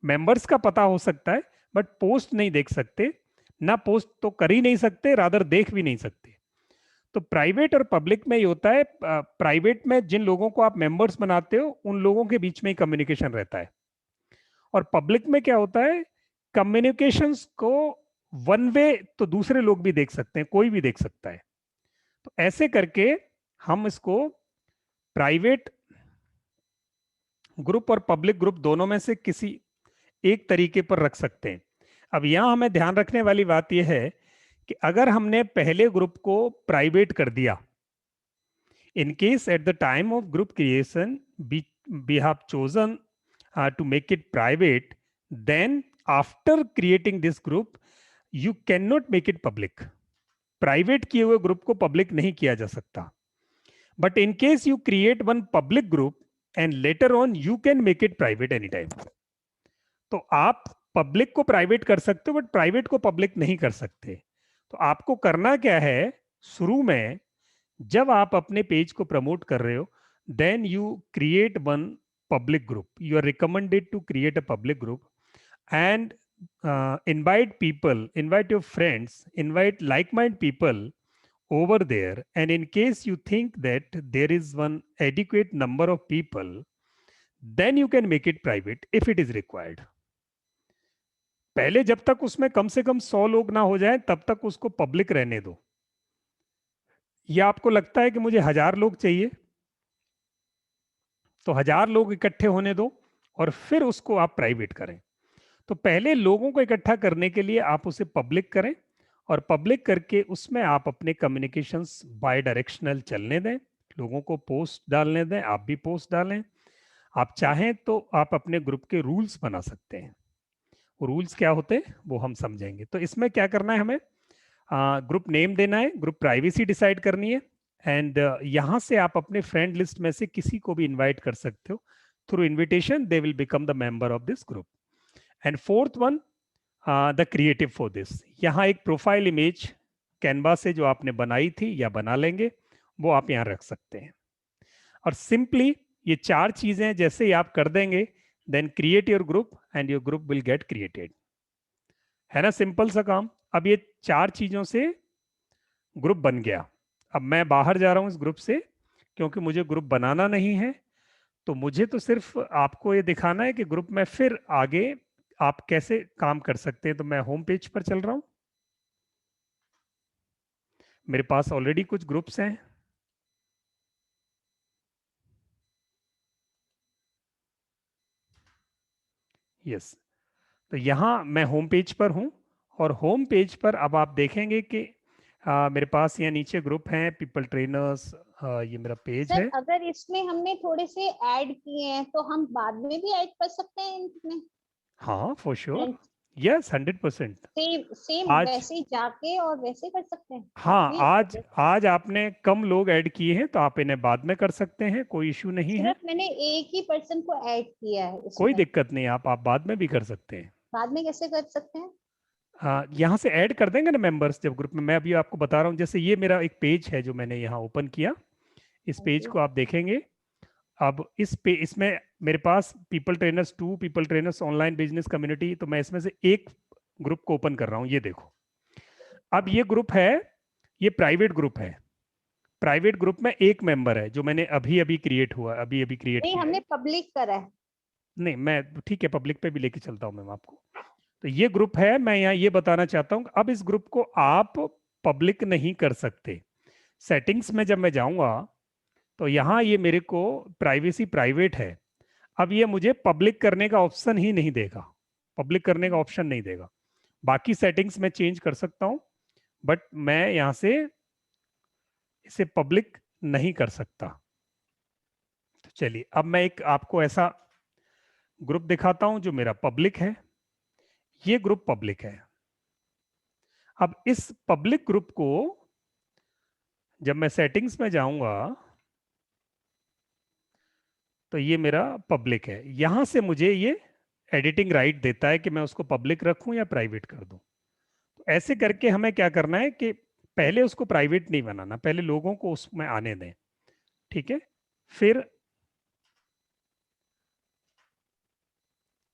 मेंबर्स का पता हो सकता है बट पोस्ट नहीं देख सकते, ना पोस्ट तो कर ही नहीं सकते, रादर देख भी नहीं सकते। तो प्राइवेट और पब्लिक में ये होता है, प्राइवेट में जिन लोगों को आप मेंबर्स बनाते हो उन लोगों के बीच में ही कम्युनिकेशन रहता है, और पब्लिक में क्या होता है, कम्युनिकेशंस को वन वे तो दूसरे लोग भी देख सकते हैं, कोई भी देख सकता है। तो ऐसे करके हम इसको प्राइवेट ग्रुप और पब्लिक ग्रुप दोनों में से किसी एक तरीके पर रख सकते हैं। अब यहां हमें ध्यान रखने वाली बात यह है कि अगर हमने पहले ग्रुप को प्राइवेट कर दिया, in case at the time of group creation we have chosen to make it private, then after creating this group you cannot make it public. Private किए हुए ग्रुप को पब्लिक नहीं किया जा सकता, but in case you create one public group and later on you can make it private any time. तो आप public को प्राइवेट कर सकते हो बट प्राइवेट को पब्लिक नहीं कर सकते। तो आपको करना क्या है, शुरू में जब आप अपने पेज को प्रमोट कर रहे हो, then you create one public group, you are recommended to create a public group and invite people, invite your friends, invite like-minded people over there, and in case you think that there is one adequate number of people, then you can make it private if it is required. पहले जब तक उसमें कम से कम 100 लोग ना हो जाए तब तक उसको पब्लिक रहने दो। या आपको लगता है कि मुझे 1000 लोग चाहिए, तो 1000 लोग इकट्ठे होने दो और फिर उसको आप प्राइवेट करें। तो पहले लोगों को इकट्ठा करने के लिए आप उसे पब्लिक करें, और पब्लिक करके उसमें आप अपने कम्युनिकेशंस बाय डायरेक्शनल चलने दें, लोगों को पोस्ट डालने दें, आप भी पोस्ट डालें। आप चाहें तो आप अपने ग्रुप के रूल्स बना सकते हैं। रूल्स क्या होते हैं वो हम समझेंगे। तो इसमें क्या करना है, हमें ग्रुप नेम देना है, ग्रुप प्राइवेसी डिसाइड करनी है, एंड यहाँ से आप अपने फ्रेंड लिस्ट में से किसी को भी इन्वाइट कर सकते हो। Through invitation they will become the member of this group. And fourth one, the creative for this, यहाँ एक प्रोफाइल इमेज कैनवा से जो आपने बनाई थी या बना लेंगे वो आप यहाँ रख सकते हैं। और सिंपली ये 4 चीजें जैसे ही आप कर देंगे, then create your group and your group will get created. है ना सिंपल सा काम। अब ये 4 चीजों से ग्रुप बन गया। अब मैं बाहर जा रहा हूं इस ग्रुप से, क्योंकि मुझे ग्रुप बनाना नहीं है, तो मुझे तो सिर्फ आपको ये दिखाना है कि ग्रुप में फिर आगे आप कैसे काम कर सकते हैं। तो मैं होम पेज पर चल रहा हूं, मेरे पास ऑलरेडी कुछ ग्रुप्स हैं। यस, तो यहां मैं होम पेज पर हूं, और होम पेज पर अब आप देखेंगे कि मेरे पास यहाँ नीचे ग्रुप हैं, पीपल ट्रेनर्स, ये मेरा पेज है। अगर इसमें हमने थोड़े से ऐड किए हैं तो हम बाद में भी ऐड कर सकते हैं इनमें? हाँ फॉर श्योर, यस 100%। सेम आज वैसे ही जाके और वैसे कर सकते हैं। हाँ, आज आपने कम लोग ऐड किए हैं तो आप इन्हें बाद में कर सकते हैं, कोई इश्यू नहीं है। सिर्फ मैंने एक ही पर्सन को ऐड किया है इसमें। कोई दिक्कत नहीं, आप बाद में भी कर सकते हैं। बाद में कैसे कर सकते हैं? यहाँ से ऐड कर देंगे ना मेंबर्स जब ग्रुप में। मैं अभी आपको बता रहा हूँ, जैसे ये मेरा एक पेज है जो मैंने यहाँ ओपन किया, इस पेज को आप देखेंगे। अब इसमें मेरे पास people trainers 2, people trainers online business community, तो मैं इसमें से एक ग्रुप को ओपन कर रहा हूँ, ये देखो। अब ये ग्रुप है, ये प्राइवेट ग्रुप है। प्राइवेट ग्रुप में एक मेंबर है जो मैंने अभी क्रिएट हुआ, अभी क्रिएट नहीं, किया हमने पब्लिक करा है। नहीं, मैं ठीक है पब्लिक पे भी लेके चलता हूँ मैम आपको। तो ये ग्रुप है, मैं यहाँ ये बताना चाहता हूँ, अब इस ग्रुप को आप पब्लिक नहीं कर सकते। सेटिंग्स में जब मैं जाऊँगा तो यहाँ ये मेरे को प्राइवेसी प्राइवेट है, अब ये मुझे पब्लिक करने का ऑप्शन ही नहीं देगा, पब्लिक करने का ऑप्शन नहीं देगा। बाकी सेटिंग्स में चेंज कर सकता हूँ, बट मैं यहाँ से इसे पब्लिक नहीं कर सकता। तो चलिए अब मैं एक आपको ऐसा ग्रुप दिखाता हूं जो मेरा पब्लिक है, ये ग्रुप पब्लिक है। अब इस पब्लिक ग्रुप को जब मैं सेटिंग्स में जाऊंगा तो ये मेरा पब्लिक है, यहां से मुझे ये एडिटिंग राइट देता है कि मैं उसको पब्लिक रखूं या प्राइवेट कर दूं। तो ऐसे करके हमें क्या करना है कि पहले उसको प्राइवेट नहीं बनाना, पहले लोगों को उसमें आने दें, ठीक है। फिर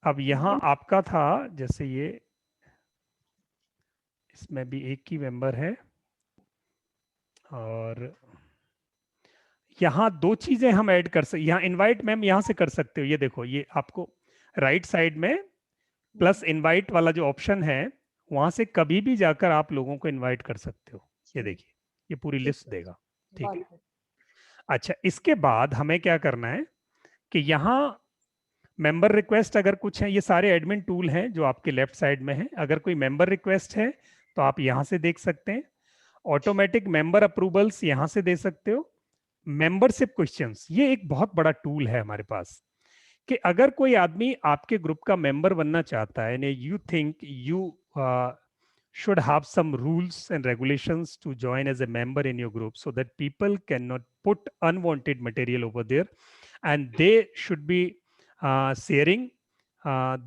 अब यहां आपका था जैसे ये, इसमें भी एक ही मेंबर है, और यहाँ दो चीजें हम ऐड कर सकते, यहाँ इनवाइट मैम यहाँ से कर सकते हो, ये देखो ये आपको राइट साइड में प्लस इनवाइट वाला जो ऑप्शन है वहां से कभी भी जाकर आप लोगों को इनवाइट कर सकते हो। ये देखिए ये पूरी लिस्ट देगा, ठीक है। अच्छा, इसके बाद हमें क्या करना है कि यहाँ मेंबर रिक्वेस्ट अगर कुछ है, ये सारे एडमिन टूल हैं जो आपके लेफ्ट साइड में है, अगर कोई मेंबर रिक्वेस्ट है तो आप यहाँ से देख सकते हैं। ऑटोमेटिक मेंबर अप्रूवल्स यहाँ से दे सकते हो। मेंबरशिप क्वेश्चंस, ये एक बहुत बड़ा टूल है हमारे पास कि अगर कोई आदमी आपके ग्रुप का मेंबर बनना चाहता है, यानी you think you should have some rules and regulations to join as a member in your group so that people cannot put unwanted material over there, and they should be sharing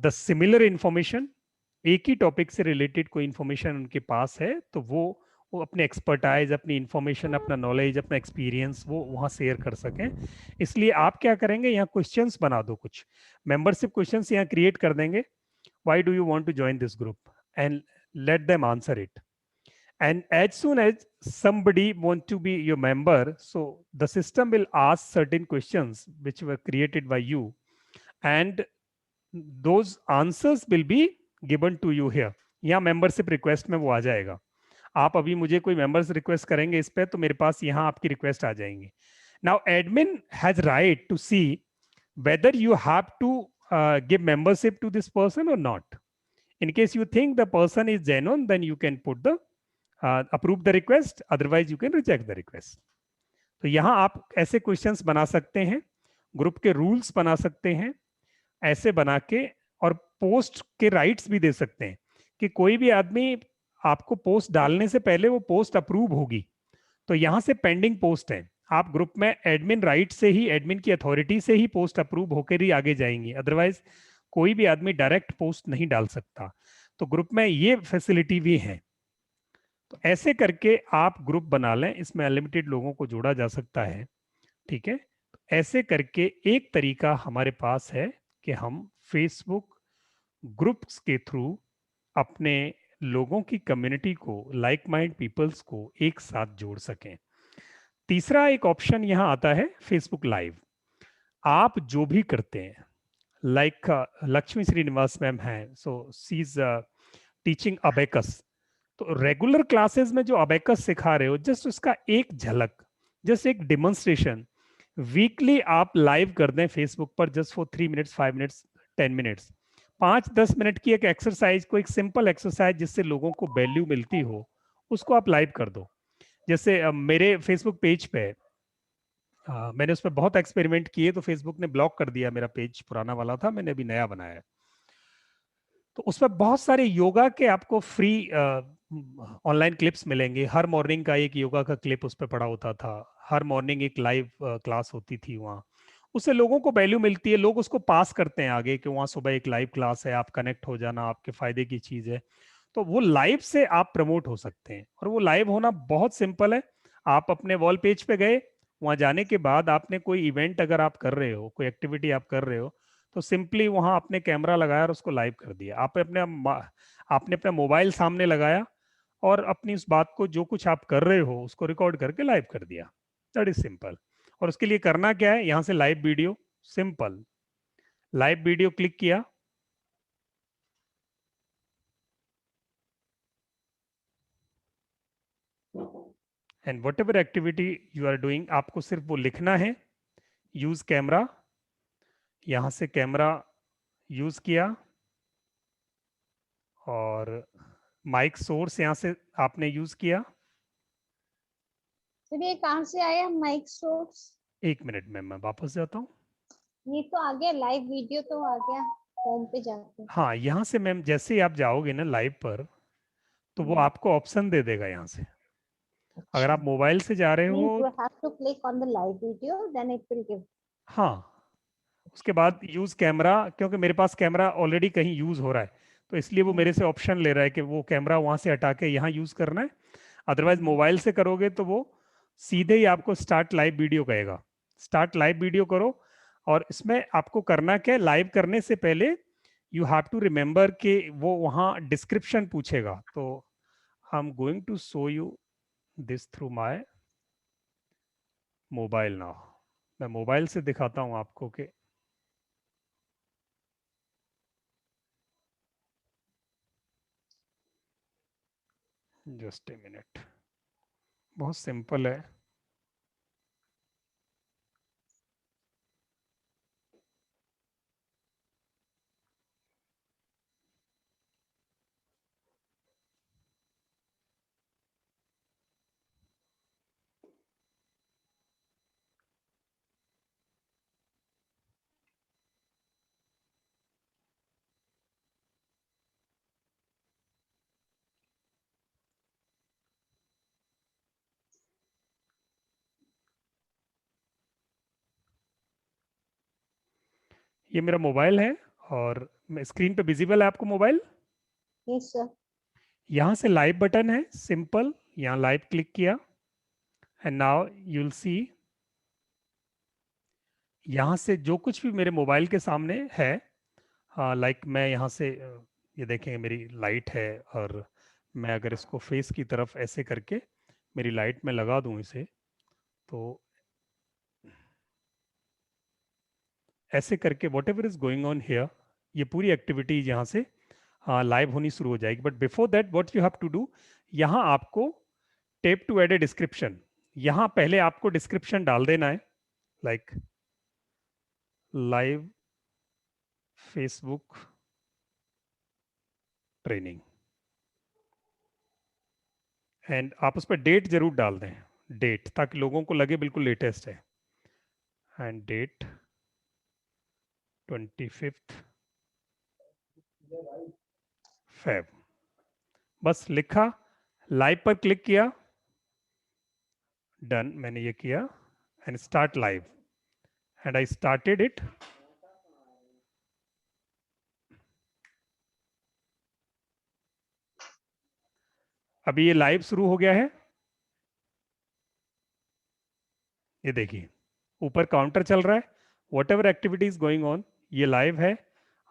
the similar information। एक ही topic से related कोई information उनके पास है तो वो अपने expertise, अपनी information, अपना नॉलेज, अपना एक्सपीरियंस वो वहाँ शेयर कर सकें। इसलिए आप क्या करेंगे, यहाँ क्वेश्चंस बना दो, कुछ मेंबरशिप क्वेश्चंस यहाँ क्रिएट कर देंगे। Why do you want to join this group, and let them answer it, and as soon as somebody want to be your member, so the system will ask certain questions which were created by you, and those answers will be given to you here। यहाँ membership request में वो आ जाएगा। आप अभी मुझे कोई members request करेंगे इस पे तो मेरे पास यहाँ आपकी रिक्वेस्ट आ जाएंगी। Now admin has right to see whether you have to give membership to this person or not। In case you think the person is genuine, then you can put the approve the request, otherwise you can reject the request। तो यहाँ आप ऐसे questions बना सकते हैं, group के rules बना सकते हैं ऐसे बना के, और पोस्ट के राइट्स भी दे सकते हैं कि कोई भी आदमी आपको पोस्ट डालने से पहले वो पोस्ट अप्रूव होगी, तो यहाँ से पेंडिंग पोस्ट है, आप ग्रुप में एडमिन राइट से ही, एडमिन की अथॉरिटी से ही पोस्ट अप्रूव होकर ही आगे जाएंगी, अदरवाइज कोई भी आदमी डायरेक्ट पोस्ट नहीं डाल सकता। तो ग्रुप में ये फैसिलिटी भी है। तो ऐसे करके आप ग्रुप बना लें, इसमें अनलिमिटेड लोगों को जोड़ा जा सकता है, ठीक है। ऐसे करके एक तरीका हमारे पास है कि हम फेसबुक ग्रुप्स के थ्रू अपने लोगों की कम्युनिटी को, लाइक माइंड पीपल्स को एक साथ जोड़ सकें। तीसरा एक ऑप्शन यहाँ आता है फेसबुक लाइव। आप जो भी करते हैं, लाइक लक्ष्मी श्रीनिवास मैम है, सो सी इज टीचिंग अबेकस, तो रेगुलर क्लासेस में जो अबेकस सिखा रहे हो, जस्ट उसका एक झलक, जस्ट एक डिमॉन्स्ट्रेशन वीकली आप लाइव कर दें फेसबुक पर, just for 3 minutes, 5 minutes, 10 minutes, 5-10 minute की एक एक्सरसाइज को, एक सिंपल एक्सरसाइज जिससे लोगों को वैल्यू मिलती हो, उसको आप लाइव कर दो। जैसे मेरे फेसबुक पेज पे मैंने उस पर बहुत एक्सपेरिमेंट किए, तो फेसबुक ने ब्लॉक कर दिया मेरा पेज, पुराना वाला था, मैंने अभी नया बनाया। तो उस पर बहुत सारे योगा के आपको फ्री ऑनलाइन क्लिप्स मिलेंगे। हर मॉर्निंग का एक योगा का क्लिप उस पर पड़ा होता था, हर मॉर्निंग एक लाइव क्लास होती थी वहाँ, उससे लोगों को वैल्यू मिलती है, लोग उसको पास करते हैं आगे कि वहाँ सुबह एक लाइव क्लास है, आप कनेक्ट हो जाना, आपके फायदे की चीज है। तो वो लाइव से आप प्रमोट हो सकते हैं, और वो लाइव होना बहुत सिंपल है। आप अपने वॉल पेज पे गए, वहां जाने के बाद आपने कोई इवेंट अगर आप कर रहे हो, कोई एक्टिविटी आप कर रहे हो, तो सिंपली वहां आपने कैमरा लगाया और उसको लाइव कर दिया। आपने अपना मोबाइल सामने लगाया और अपनी उस बात को, जो कुछ आप कर रहे हो, उसको रिकॉर्ड करके लाइव कर दिया। That is simple. और उसके लिए करना क्या है, यहाँ से live video, simple live video click किया, and whatever activity you are doing, आपको सिर्फ वो लिखना है, यूज कैमरा, यहां से कैमरा यूज किया, और माइक सोर्स यहां से आपने यूज किया। सर ये कहाँ से आया माइक सोर्स? 1 मिनट में मैं वापस जाता हूँ। ये तो आ गया, लाइव वीडियो तो आ गया होम पे जाके। हाँ, यहाँ से मैम जैसे ही आप जाओगे ना लाइव पर, तो वो आपको ऑप्शन दे देगा यहाँ से। अगर आप मोबाइल से जा रहे मींस हो, you have to click on the live video then it will give. हाँ, उसके बाद यूज कैमरा, क्योंकि मेरे पास कैमरा ऑलरेडी कहीं यूज हो रहा है, तो इसलिए वो मेरे से ऑप्शन ले रहा है कि वो कैमरा वहां से हटा के यहाँ यूज करना है। अदरवाइज मोबाइल से करोगे तो वो सीधे ही आपको स्टार्ट लाइव वीडियो कहेगा। स्टार्ट लाइव वीडियो करो, और इसमें आपको करना क्या है, लाइव करने से पहले यू हैव टू रिमेंबर कि वो वहाँ डिस्क्रिप्शन पूछेगा। तो I am going to show you this through my mobile now. मैं मोबाइल से दिखाता हूँ आपको कि जस्ट ए मिनट, बहुत सिंपल है। ये मेरा मोबाइल है, और स्क्रीन पे विजिबल है आपको मोबाइल। Yes sir. यहाँ से लाइव बटन है, सिंपल, यहाँ लाइव क्लिक किया, and now you will see यहाँ से जो कुछ भी मेरे मोबाइल के सामने है, लाइक मैं यहाँ से ये देखेंगे मेरी लाइट है, और मैं अगर इसको फेस की तरफ ऐसे करके मेरी लाइट में लगा दूं इसे, तो ऐसे करके what ever is going on here, ये पूरी एक्टिविटीज यहाँ से लाइव होनी शुरू हो जाएगी। But before that what you have to do, यहाँ आपको tap to add a description, यहाँ पहले आपको डिस्क्रिप्शन डाल देना है, like live Facebook training, and आप उस पर डेट जरूर डाल दें, डेट, ताकि लोगों को लगे बिल्कुल लेटेस्ट है। एंड डेट 25 Feb, बस लिखा, लाइव पर क्लिक किया, डन, मैंने ये किया, and start live, and I started it. अभी ये लाइव शुरू हो गया है, ये देखिए ऊपर काउंटर चल रहा है, what ever activity is going on, ये लाइव है।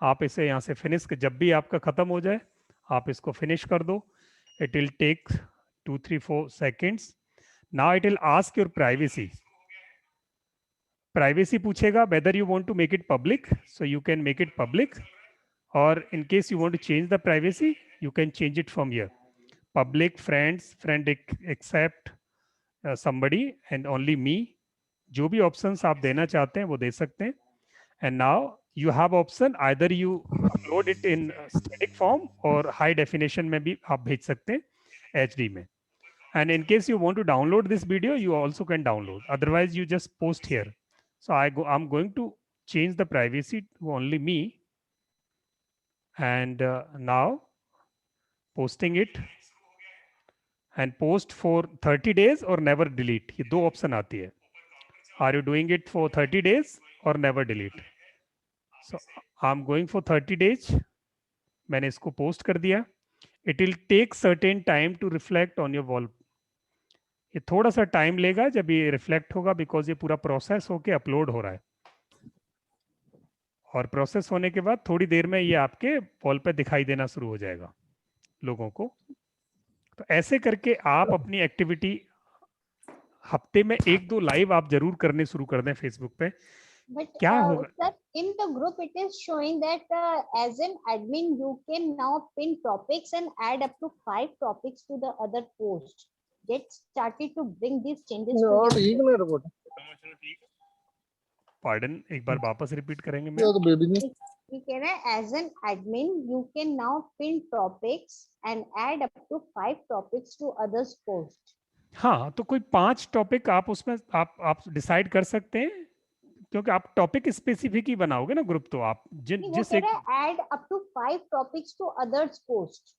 आप इसे यहाँ से फिनिश, जब भी आपका खत्म हो जाए आप इसको फिनिश कर दो। It will take 2-3-4 seconds। Now it will ask your privacy, privacy पूछेगा whether you want to make it public, so you can make it public, or in case you want to change the privacy you can change it from here, public, friends, friend accept somebody and only me, जो भी options आप देना चाहते हैं वो दे सकते हैं। And now you have option, either you upload it in static form और हाई डेफिनेशन में भी आप भेज सकते हैं HD में। And in case you want to download this video, you also can download. Otherwise, you just post here. So I'm going to change the privacy to only me. And now posting it, and post for 30 days or never delete. ये दो option आती है. Are you doing it for 30 days or never delete? So I'm going for 30 days. मैंने इसको post कर दिया. It will take certain time to reflect on your wall. ये थोड़ा सा टाइम लेगा जब ये रिफ्लेक्ट होगा, बिकॉज ये पूरा प्रोसेस होके अपलोड हो रहा है, और प्रोसेस होने के बाद थोड़ी देर में ये आपके वॉल पे दिखाई देना शुरू हो जाएगा लोगों को। तो ऐसे करके आप अपनी एक्टिविटी हफ्ते में 1-2 लाइव आप जरूर करने शुरू कर दें फेसबुक पे। But क्या होगा, sir, in the group it is showing that as an admin you can now pin topics and add up to 5 topics to the other post. Get started to bring these changes to your group. Pardon, एक बार वापस repeat करेंगे मैं? You can, as an admin you can now pin topics and add up to 5 topics to others post. हाँ, तो कोई 5 topic आप उसमें आप डिसाइड कर सकते हैं क्योंकि आप टॉपिक स्पेसिफिक ही बनाओगे ना ग्रुप, तो आप नहीं, वो जिस कह एक, रहा है add up to 5 topics to others post.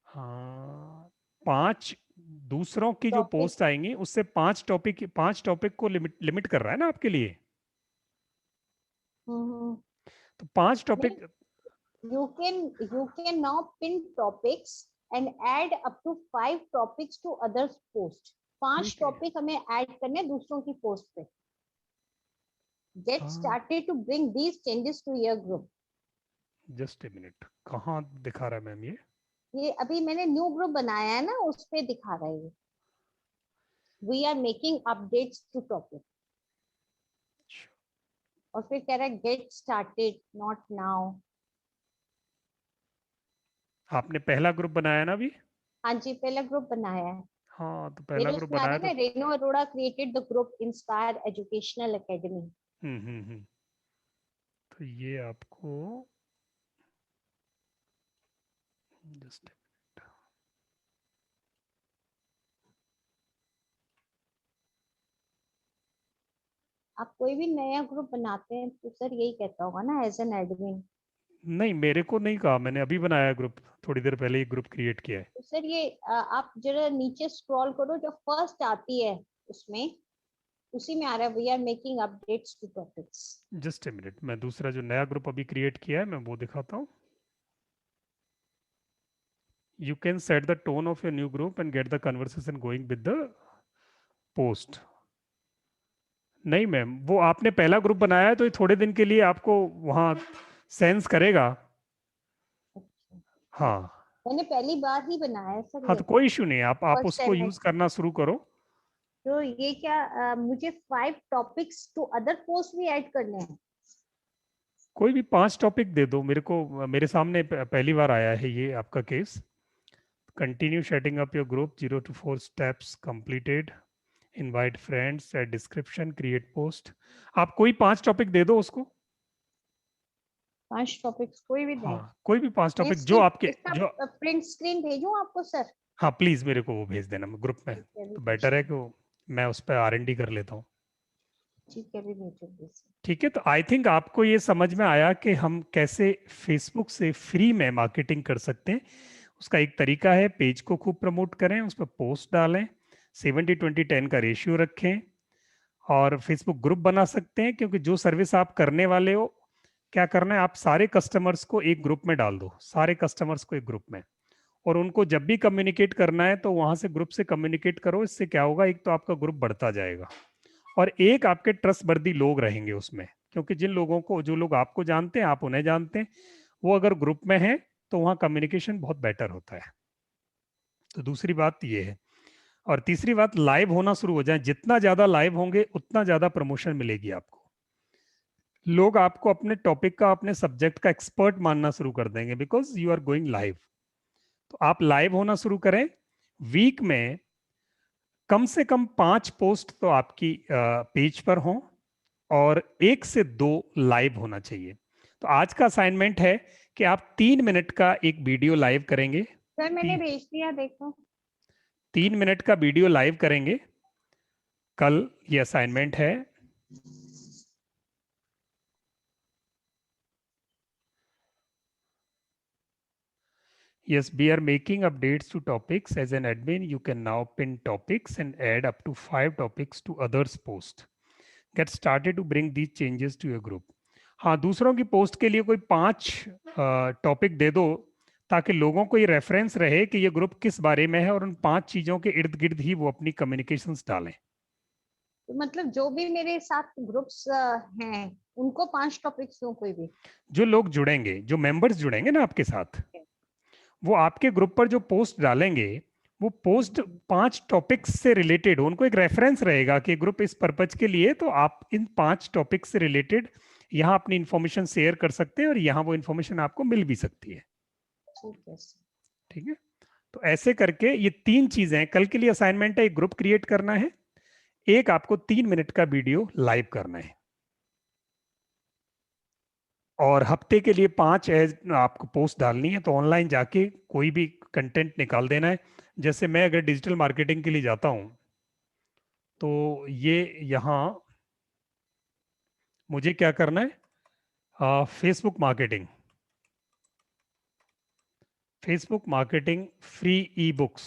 हाँ 5 दूसरों की जो टॉपिक पोस्ट आएंगी उससे 5 टॉपिक को लिमिट कर रहा है ना आपके लिए। तो 5 नहीं, topic, you can now pin topics and add up to 5 topics to others post। 5 ठीक है। टॉपिक हमें ऐड करने हैं दूसरों की पोस्ट पे। Get हाँ started to bring these changes to your group। Just a minute, कहाँ दिखा रहा है मैम ये अभी मैंने न्यू ग्रुप बनाया है ना, उस पे दिखा रहा है ये। We are making updates to topic। और फिर कह रहा है get started not now। आपने पहला ग्रुप बनाया ना अभी? हाँ जी, पहला ग्रुप बनाया है। हाँ तो पहला मेरे ग्रुप उसमें आ रहा बनाया है ना, तो Reno Arora created the group inspire educational academy. तो ये आपको जस्ट, आप कोई भी नया ग्रुप बनाते हैं तो सर यही कहता होगा ना एज एन एडमिन। नहीं मेरे को नहीं कहा, मैंने अभी बनाया ग्रुप, थोड़ी देर पहले ही ग्रुप क्रिएट किया है। तो सर ये आप जरा नीचे स्क्रॉल करो, जो फर्स्ट आती है उसमें, उसी में आ रहा है we are making updates to topics. Just a minute, मैं दूसरा जो नया ग्रुप अभी क्रिएट किया है मैं वो दिखाता हूँ। You can set the tone of your new group and get the conversation going with the post। नहीं मैम, वो आपने पहला ग्रुप बनाया है तो ये थोड़े दिन के लिए आपको वहाँ सेंस करेगा। हाँ मैंने पहली बार ही बनाया है सर हाँ ये, तो कोई इशू नहीं है, आप फर्स्ट उसको टाइम। यूज करना शुरू करो। तो ये क्या मुझे 5 टॉपिक्स टू अदर पोस्ट भी ऐड करने हैं? कोई भी 5 टॉपिक दे दो मेरे को, मेरे सामने पहली बार आया है ये आपका case. Continue setting up your group, 0 to 4 steps completed, invite friends, add description, create post. आप कोई 5 टॉपिक दे दो उसको। 5 टॉपिक्स कोई भी दें? हाँ कोई भी 5 मैं टॉपिक जो आपके इसका जो, प्रिंट स्क्रीन भेजूं आपको सर? हाँ प्लीज मेरे को वो भेज देना ग्रुप में, ठीक है, अभी तो बेटर है भेजती कि मैं उस पर R&D कर लेता हूँ। हूँ। ठीक है, अभी भेजूंगी सर। ठीक है, तो आई थिंक आपको ये समझ में आया कि हम कैसे फेसबुक से फ्री में मार्केटिंग कर सकते हैं। उसका एक तरीका है, पेज को खूब प्रमोट करें, उस पर पोस्ट डालें, 70-20-10 का रेशियो रखें, और फेसबुक ग्रुप बना सकते हैं। क्योंकि जो सर्विस आप करने वाले हो, क्या करना है, आप सारे कस्टमर्स को एक ग्रुप में डाल दो, सारे कस्टमर्स को एक ग्रुप में, और उनको जब भी कम्युनिकेट करना है तो वहां से ग्रुप से कम्युनिकेट करो। इससे क्या होगा, एक तो आपका ग्रुप बढ़ता जाएगा और एक आपके ट्रस्ट वर्दी लोग रहेंगे उसमें। क्योंकि जिन लोगों को, जो लोग आपको जानते हैं, आप उन्हें जानते हैं, वो अगर ग्रुप में है तो वहाँ कम्युनिकेशन बहुत बेटर होता है। तो दूसरी बात ये है। और तीसरी बात, लाइव होना शुरू हो जाए। जितना ज्यादा लाइव होंगे उतना ज्यादा प्रमोशन मिलेगी आपको। लोग आपको अपने टॉपिक का, अपने सब्जेक्ट का एक्सपर्ट मानना शुरू कर देंगे, because you are going live. तो आप लाइव होना शुरू करें। वीक में कम से कम 5 पोस्ट तो आपकी पेज पर हों, और 1 से 2 लाइव होना चाहिए। तो आज का असाइनमेंट है कि आप 3 मिनट का एक वीडियो लाइव करेंगे। सर मैंने भेज दिया, देखो। 3 मिनट का वीडियो लाइव करेंगे कल, ये असाइनमेंट है। Yes, we are making updates to topics. As an admin, you can now pin topics and add up to 5 topics to others' post. Get started to bring these changes to your group. हाँ, दूसरों की post के लिए कोई 5 topic दे दो, ताकि लोगों को ये रेफरेंस रहे कि ये ग्रुप किस बारे में है, और उन 5 चीजों के इर्द गिर्द ही वो अपनी कम्युनिकेशंस डालें। तो मतलब जो भी मेरे साथ ग्रुप्स हैं उनको 5 टॉपिक्स दूं कोई भी? जो लोग जुड़ेंगे, जो मेंबर्स जुड़ेंगे ना आपके साथ, वो आपके ग्रुप पर जो पोस्ट डालेंगे, वो पोस्ट 5 टॉपिक्स से रिलेटेड, उनको एक रेफरेंस रहेगा कि ग्रुप इस पर्पज के लिए, तो आप इन 5 टॉपिक्स से रिलेटेड यहाँ अपनी इंफॉर्मेशन शेयर कर सकते हैं, और यहाँ वो इंफॉर्मेशन आपको मिल भी सकती है। ठीक है, तो ऐसे करके ये 3 चीजें हैं। कल के लिए असाइनमेंट है, एक ग्रुप क्रिएट करना है, एक आपको 3 मिनट का वीडियो लाइव करना है, और हफ्ते के लिए 5 आपको पोस्ट डालनी है। तो ऑनलाइन जाके कोई भी कंटेंट निकाल देना है। जैसे मैं अगर डिजिटल मार्केटिंग के लिए जाता हूं, तो ये यहाँ मुझे क्या करना है, Facebook marketing, Facebook marketing free e books.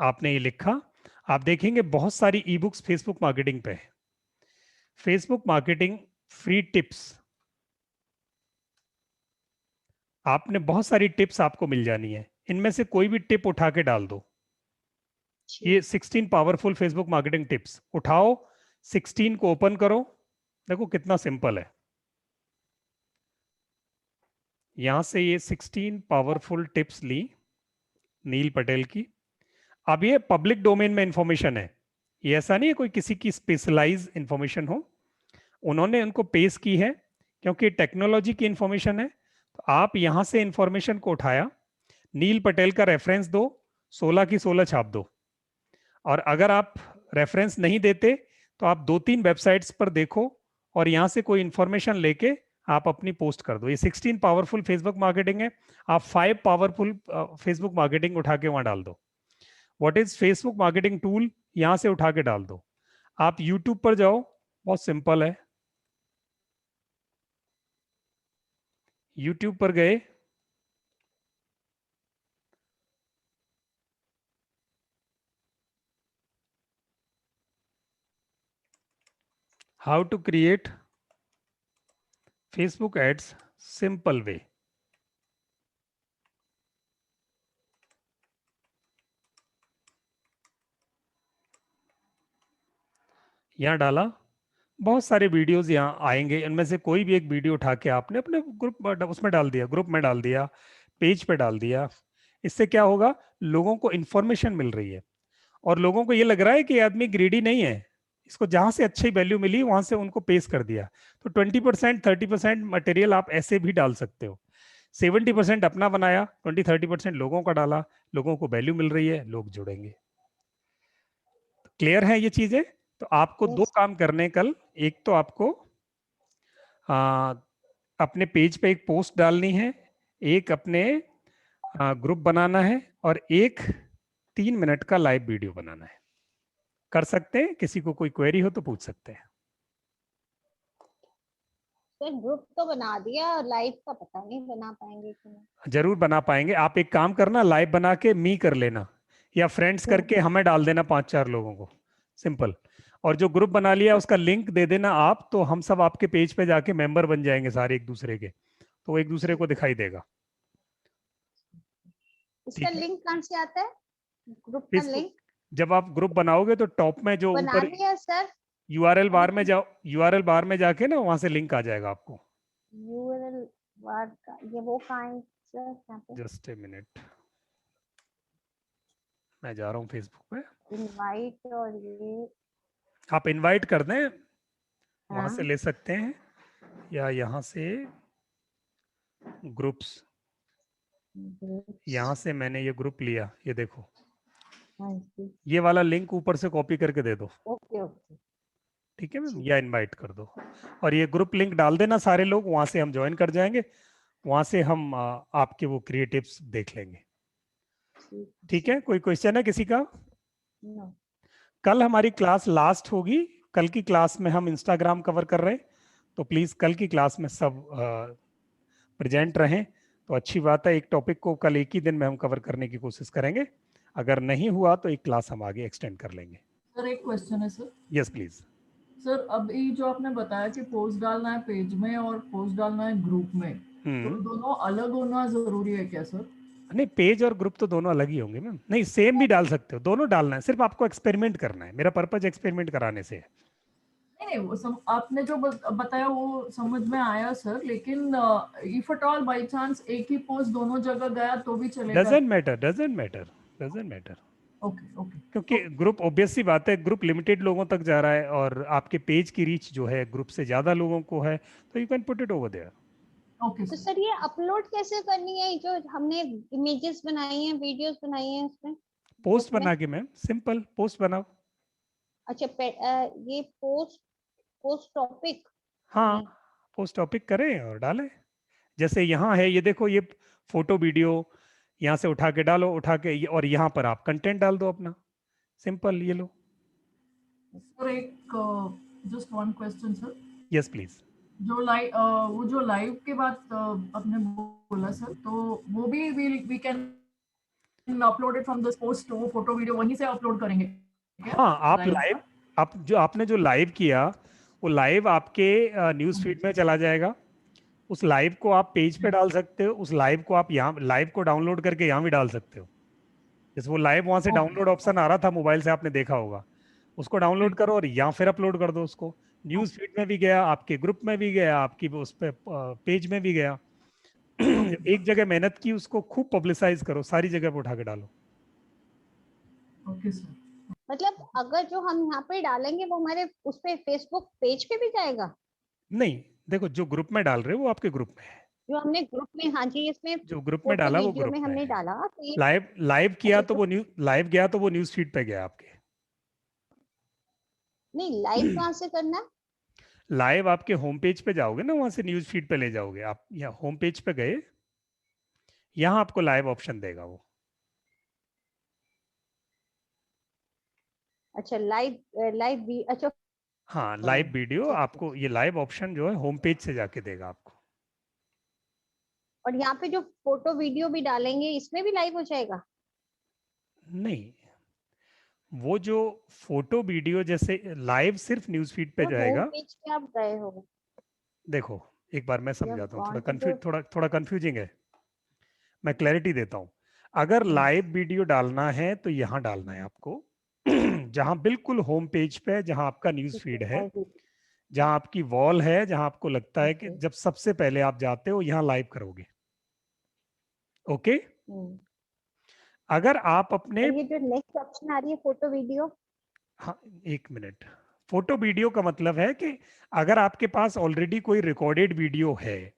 आपने ये लिखा, आप देखेंगे बहुत सारी ई बुक्स फेसबुक मार्केटिंग पे है। फेसबुक मार्केटिंग फ्री टिप्स, आपने बहुत सारी टिप्स आपको मिल जानी है, इनमें से कोई भी टिप उठा के डाल दो। ये 16 पावरफुल फेसबुक मार्केटिंग टिप्स उठाओ, 16 को ओपन करो, देखो कितना सिंपल है। यहां से ये 16 पावरफुल टिप्स ली नील पटेल की। अब ये पब्लिक डोमेन में इंफॉर्मेशन है, ये ऐसा नहीं है कोई किसी की स्पेशलाइज इंफॉर्मेशन हो, उन्होंने उनको पेश की है क्योंकि टेक्नोलॉजी की इंफॉर्मेशन है। तो आप यहां से इंफॉर्मेशन को उठाया, नील पटेल का रेफरेंस दो, 16 की 16 छाप दो। और अगर आप रेफरेंस नहीं देते तो आप 2-3 वेबसाइट्स पर देखो और यहां से कोई इंफॉर्मेशन लेके आप अपनी पोस्ट कर दो। ये 16 पावरफुल फेसबुक मार्केटिंग है, आप 5 पावरफुल फेसबुक मार्केटिंग उठा के वहां डाल दो। What is Facebook marketing tool, यहां से उठा के डाल दो। आप यूट्यूब पर जाओ, बहुत सिंपल है, यूट्यूब पर गए, how to create Facebook ads simple way. यहां डाला, बहुत सारे वीडियोस यहाँ आएंगे, इनमें से कोई भी एक वीडियो उठा के आपने अपने ग्रुप उसमें डाल दिया, ग्रुप में डाल दिया, पेज पे डाल दिया। इससे क्या होगा, लोगों को इंफॉर्मेशन मिल रही है और लोगों को ये लग रहा है कि ये आदमी ग्रीडी नहीं है, इसको जहां से अच्छी वैल्यू मिली वहां से उनको पेश कर दिया। तो 20% 30% मटेरियल आप ऐसे भी डाल सकते हो। 70% अपना बनाया, 20-30% लोगों का डाला, लोगों को वैल्यू मिल रही है, लोग जुड़ेंगे। क्लियर है ये चीजें? तो आपको दो Yes. काम करने कल, एक तो आपको अपने पेज पे एक पोस्ट डालनी है, एक अपने ग्रुप बनाना है, और एक 3 मिनट का लाइव वीडियो बनाना है। कर सकते हैं, किसी को कोई क्वेरी हो तो पूछ सकते हैं। सर ग्रुप तो बना दिया, लाइव का पता नहीं बना पाएंगे कि नहीं। जरूर बना पाएंगे। आप एक काम करना, लाइव बना के मी कर लेना या फ्रेंड्स करके हमें डाल देना 5-4 लोगों को, सिंपल। और जो ग्रुप बना लिया उसका लिंक दे देना आप, तो हम सब आपके पेज पे जाके मेंबर बन जाएंगे सारे एक दूसरे के, तो वो एक दूसरे को दिखाई देगा। इसका ठीक है, लिंक कहाँ से आता है, ग्रुप का फेसबुक लिंक? जब आप ग्रुप बनाओगे तो टॉप में जो बना ऊपर लिया सर। यूआरएल बार में जाओ, यूआरएल बार में जाके ना वहां से लिंक आ जाएगा आपको। यूआरएल बार का ये वो कहाँ है सर, यहाँ पे जस्ट ए मिनट, मैं जा रहा हूँ फेसबुक पे। इनवाइट और ये आप इनवाइट कर दें, वहां से हाँ ले सकते हैं, या यहाँ से ग्रुप्स, यहाँ से मैंने ये ग्रुप लिया, ये देखो, ये वाला लिंक ऊपर से कॉपी करके दे दो, ओके ओके। ठीक है मैम, या इनवाइट कर दो और ये ग्रुप लिंक डाल देना सारे लोग, वहां से हम ज्वाइन कर जाएंगे, वहां से हम आपके वो क्रिएटिव्स देख लेंगे। ठीक है, कोई क्वेश्चन है किसी का? नो कल हमारी क्लास लास्ट होगी, कल की क्लास में हम इंस्टाग्राम कवर कर रहे हैं, तो प्लीज कल की क्लास में सब प्रेजेंट रहें, तो अच्छी बात है। एक टॉपिक को कल एक ही दिन में हम कवर करने की कोशिश करेंगे, अगर नहीं हुआ तो एक क्लास हम आगे एक्सटेंड कर लेंगे। सर एक क्वेश्चन है सर। Yes please. सर अभी जो आपने बताया कि पोस्ट डालना है पेज में और पोस्ट डालना है ग्रुप में, तो दोनों अलग होना जरूरी है क्या सर? नहीं, पेज और ग्रुप तो दोनों अलग ही होंगे मैम, नहीं सेम भी डाल सकते हो, दोनों डालना है, सिर्फ आपको एक्सपेरिमेंट करना है, मेरा पर्पज एक्सपेरिमेंट कराने से है। नहीं वो आपने जो बताया वो समझ में आया सर, लेकिन if at all by chance एक ही पोस्ट दोनों जगह गया तो भी चलेगा? Doesn't matter, doesn't matter, doesn't matter, okay okay. क्योंकि ग्रुप ऑब्वियस सी बात है, ग्रुप लिमिटेड लोगों तक जा रहा है और आपके पेज की रीच जो है ग्रुप से ज्यादा लोगों को है, तो you can put it over there. Okay तो सर ये अपलोड कैसे करनी है, जो हमने इमेजेस बनाई हैं, वीडियोस बनाई हैं उसमें? पोस्ट ग्रुप में? बना के मैम, सिंपल पोस्ट बनाओ। अच्छा ये पोस्ट पोस्ट टॉपिक। हाँ, पोस्ट टॉपिक करें और डालें, जैसे यहाँ है, ये देखो, ये फोटो वीडियो यहाँ से उठा के डालो, उठा के और यहाँ पर आप कंटेंट डाल दो अपना, सिंपल, ये लो। सर एक just one question, sir. Yes, please. जो वो जो लाइव के बाद आपने बोला सर, तो वो भी we can upload it from this post, वो फोटो वीडियो वहीं से अपलोड करेंगे क्या? हाँ, आप Live लाइव, का? आपने जो लाइव किया वो लाइव आपके न्यूज फीड में चला जाएगा। उस लाइव को आप पेज पे डाल सकते हो, उस लाइव को आप यहाँ लाइव को डाउनलोड करके यहाँ भी डाल सकते हो। जैसे वो लाइव वहां से Okay. डाउनलोड ऑप्शन आ रहा था मोबाइल से, आपने देखा होगा, उसको डाउनलोड करो और यहाँ फिर अपलोड कर दो उसको। न्यूज फीड में भी गया, आपके ग्रुप में भी गया, आपकी उस पे पेज में भी गया। एक जगह मेहनत की, उसको खूब पब्लिसाइज करो, सारी जगह पे उठा के डालो। Okay, sir. मतलब अगर जो हम यहाँ पे डालेंगे वो हमारे उस पे फेसबुक पेज पे भी जाएगा? नहीं, देखो जो ग्रुप में डाल रहे हो वो आपके ग्रुप में है, जो हमने ग्रुप में, हाँ जी, इसमें जो ग्रुप में फोटो डाला वो वीडियो ग्रुप में में हमने है। डाला तो ये लाइव किया अच्छा, तो वो न्यूज लाइव गया तो वो न्यूज फीड पे गया आपके। नहीं, लाइव कहाँ से करना है? लाइव आपके होम पेज पे जाओगे ना, वहां से न्यूज फीड पे ले जाओगे आप। यहाँ होम पेज पे गए, यहाँ आपको लाइव ऑप्शन देगा वो। अच्छा, लाइव भी, अच्छा हाँ, लाइव वीडियो ठीक है। आपको, ये लाइव ऑप्शन जो है होम पेज से जाके देगा आपको। और यहाँ पे जो फोटो वीडियो भी डालेंगे इसमें भी लाइव हो जाएगा? नहीं, वो जो फोटो वीडियो जैसे लाइव सिर्फ न्यूज फीड पे तो होम जाएगा। पेज पे आप गए हो, देखो एक बार मैं you have समझाता हूँ, gone to the थोड़ा कंफ्यूजिंग है, मैं क्लैरिटी देता हूँ। अगर लाइव वीडियो डालना है तो यहाँ डालना है आपको, जहाँ बिल्कुल होम पेज पे, जहाँ आपका न्यूज फीड है, जहाँ आपकी वॉल है, जहाँ आपको लगता है कि जब सबसे पहले आप जाते हो यहाँ लाइव करोगे। ओके, अगर आप अपने, ये जो नेक्स्ट ऑप्शन आ रही है फोटो वीडियो, हाँ एक मिनट, फोटो वीडियो का मतलब है कि अगर आपके पास ऑलरेडी कोई रिकॉर्डेड वीडियो है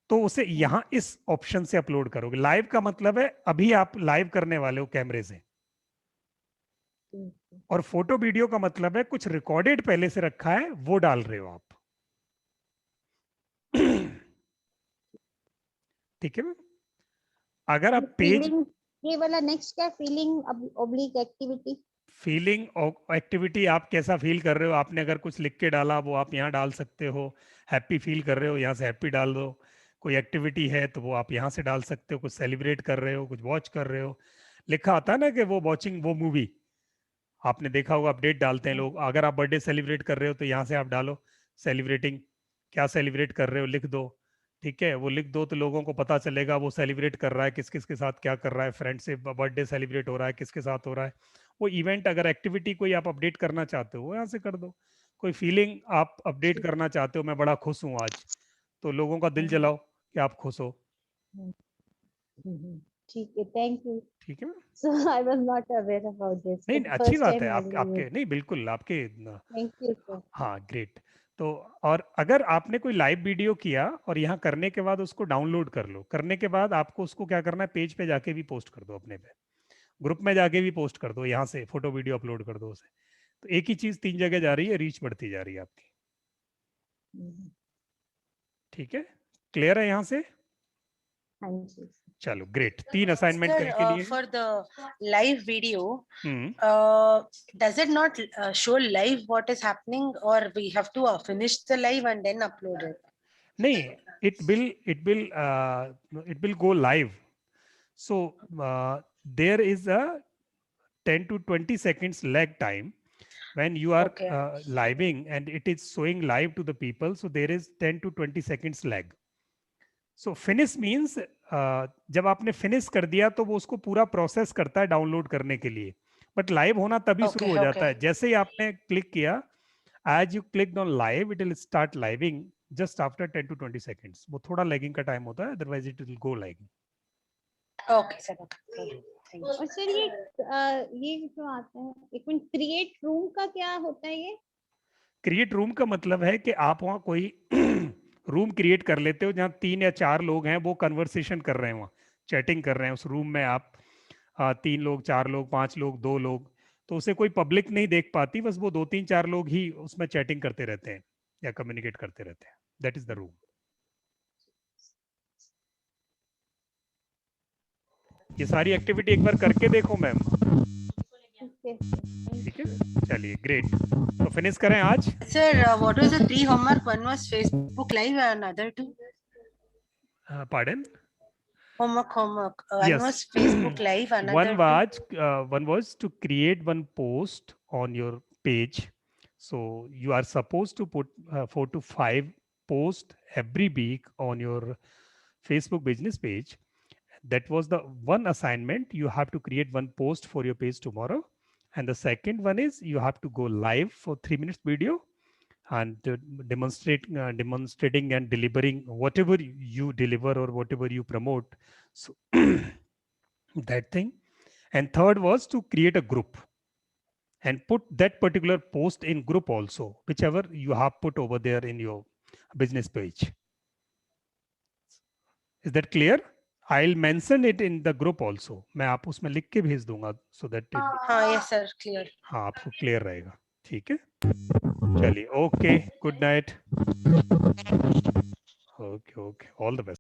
तो उसे यहाँ इस ऑप्शन से अपलोड करोगे। लाइव का मतलब है अभी आप लाइव करने वाले हो कैमरे से, और फोटो वीडियो का मतलब है कुछ रिकॉर्डेड पहले से रखा है वो डाल रहे हो आप। ठीक है, अगर आप पेज, फीलिंग, ये वाला नेक्स्ट क्या, फीलिंग ऑब्लिक एक्टिविटी, फीलिंग और एक्टिविटी, आप कैसा फील कर रहे हो, आपने अगर कुछ लिख के डाला वो आप यहाँ डाल सकते हो। हैप्पी फील कर रहे हो, यहाँ से हैप्पी डाल दो। कोई एक्टिविटी है तो वो आप यहाँ से डाल सकते हो। कुछ सेलिब्रेट कर रहे हो, कुछ वॉच कर रहे हो, लिखा आता है ना कि वो वॉचिंग वो मूवी, आपने देखा होगा, अपडेट डालते हैं लोग। अगर आप बर्थडे सेलिब्रेट कर रहे हो तो यहाँ से आप डालो सेलिब्रेटिंग, क्या सेलिब्रेट कर रहे हो लिख दो। ठीक है, वो लिख दो तो लोगों को पता चलेगा वो सेलिब्रेट कर रहा है, किस किस के साथ क्या कर रहा है, फ्रेंड से बर्थडे सेलिब्रेट हो रहा है, किसके साथ हो रहा है। वो इवेंट अगर एक्टिविटी कोई आप अपडेट करना चाहते हो यहाँ से कर दो। कोई फीलिंग आप अपडेट करना चाहते हो, मैं बड़ा खुश हूँ आज, तो लोगों का दिल जलाओ कि आप खुश हो। ठीक है, थैंक यू। ठीक है, So I was not aware about this. नहीं But अच्छी first बात time है, I आप knew आपके it. नहीं बिल्कुल आपके Thank you, sir. हाँ ग्रेट। तो और अगर आपने कोई लाइव वीडियो किया और यहाँ करने के बाद उसको डाउनलोड कर लो, करने के बाद आपको उसको क्या करना है, पेज पे जाके भी पोस्ट कर दो, अपने पे ग्रुप में जाके भी पोस्ट कर दो, यहाँ से फोटो वीडियो अपलोड कर दो उसे। तो एक ही चीज 3 जगह जा रही है, रीच बढ़ती जा रही है आपकी। ठीक है, क्लियर है यहाँ से? हाँ जी। चलो ग्रेट, 3 असाइनमेंट Sir, कल के लिए। for the live video, hmm, does it not show live what is happening, or we have to finish the live and then upload it? नहीं, it will go live. So there is a 10 to 20 seconds lag time when you are Okay. living and it is showing live to the people. So there is 10 to 20 seconds lag. So finish means जब आपने finish कर दिया तो वो उसको पूरा process करता है डाउनलोड करने के लिए, बट लाइव होना तभी शुरू हो जाता है जैसे ही आपने क्लिक किया। As you click on live it will start living just after 10 to 20 seconds. वो थोड़ा लैगिंग का टाइम होता है, otherwise it will go live. Okay, sir. Okay. Thank you. और सर ये जो आता है, एक मिनट, क्रिएट रूम का क्या होता है ये? क्रिएट रूम का मतलब है कि आप वहाँ कोई रूम क्रिएट कर लेते हो जहाँ 3 या 4 लोग हैं, वो कन्वर्सेशन कर रहे हैं, वहाँ चैटिंग कर रहे हैं उस रूम में। आप 3 लोग, 4 लोग, 5 लोग, 2 लोग, तो उसे कोई पब्लिक नहीं देख पाती, बस वो 2-3-4 लोग ही उसमें चैटिंग करते रहते हैं या कम्युनिकेट करते रहते हैं। That is the room. ये सारी एक्टिविटी एक बार करके देखो मैम। ठीक Okay. Thank ठीक है, चलिए ग्रेट। तो फिनिश करें आज। Sir, what was the 3 homework? One was Facebook Live and another 2 Pardon? homework. One Yes. was Facebook Live, another 2. One was to create one post on your page. So you are supposed to put 4 to 5 posts every week on your Facebook business page. That was the one assignment. You have to create one post for your page tomorrow. And the second one is you have to go live for 3 minutes video and demonstrating and delivering whatever you deliver or whatever you promote. So that thing. And third was to create a group and put that particular post in group also, whichever you have put over there in your business page. Is that clear? I'll mention it in the group also. मैं आप उसमें लिख के भेज दूंगा so that Yes sir, clear. हाँ आपको clear रहेगा। ठीक है, चलिए, okay, good night. Okay, all the best.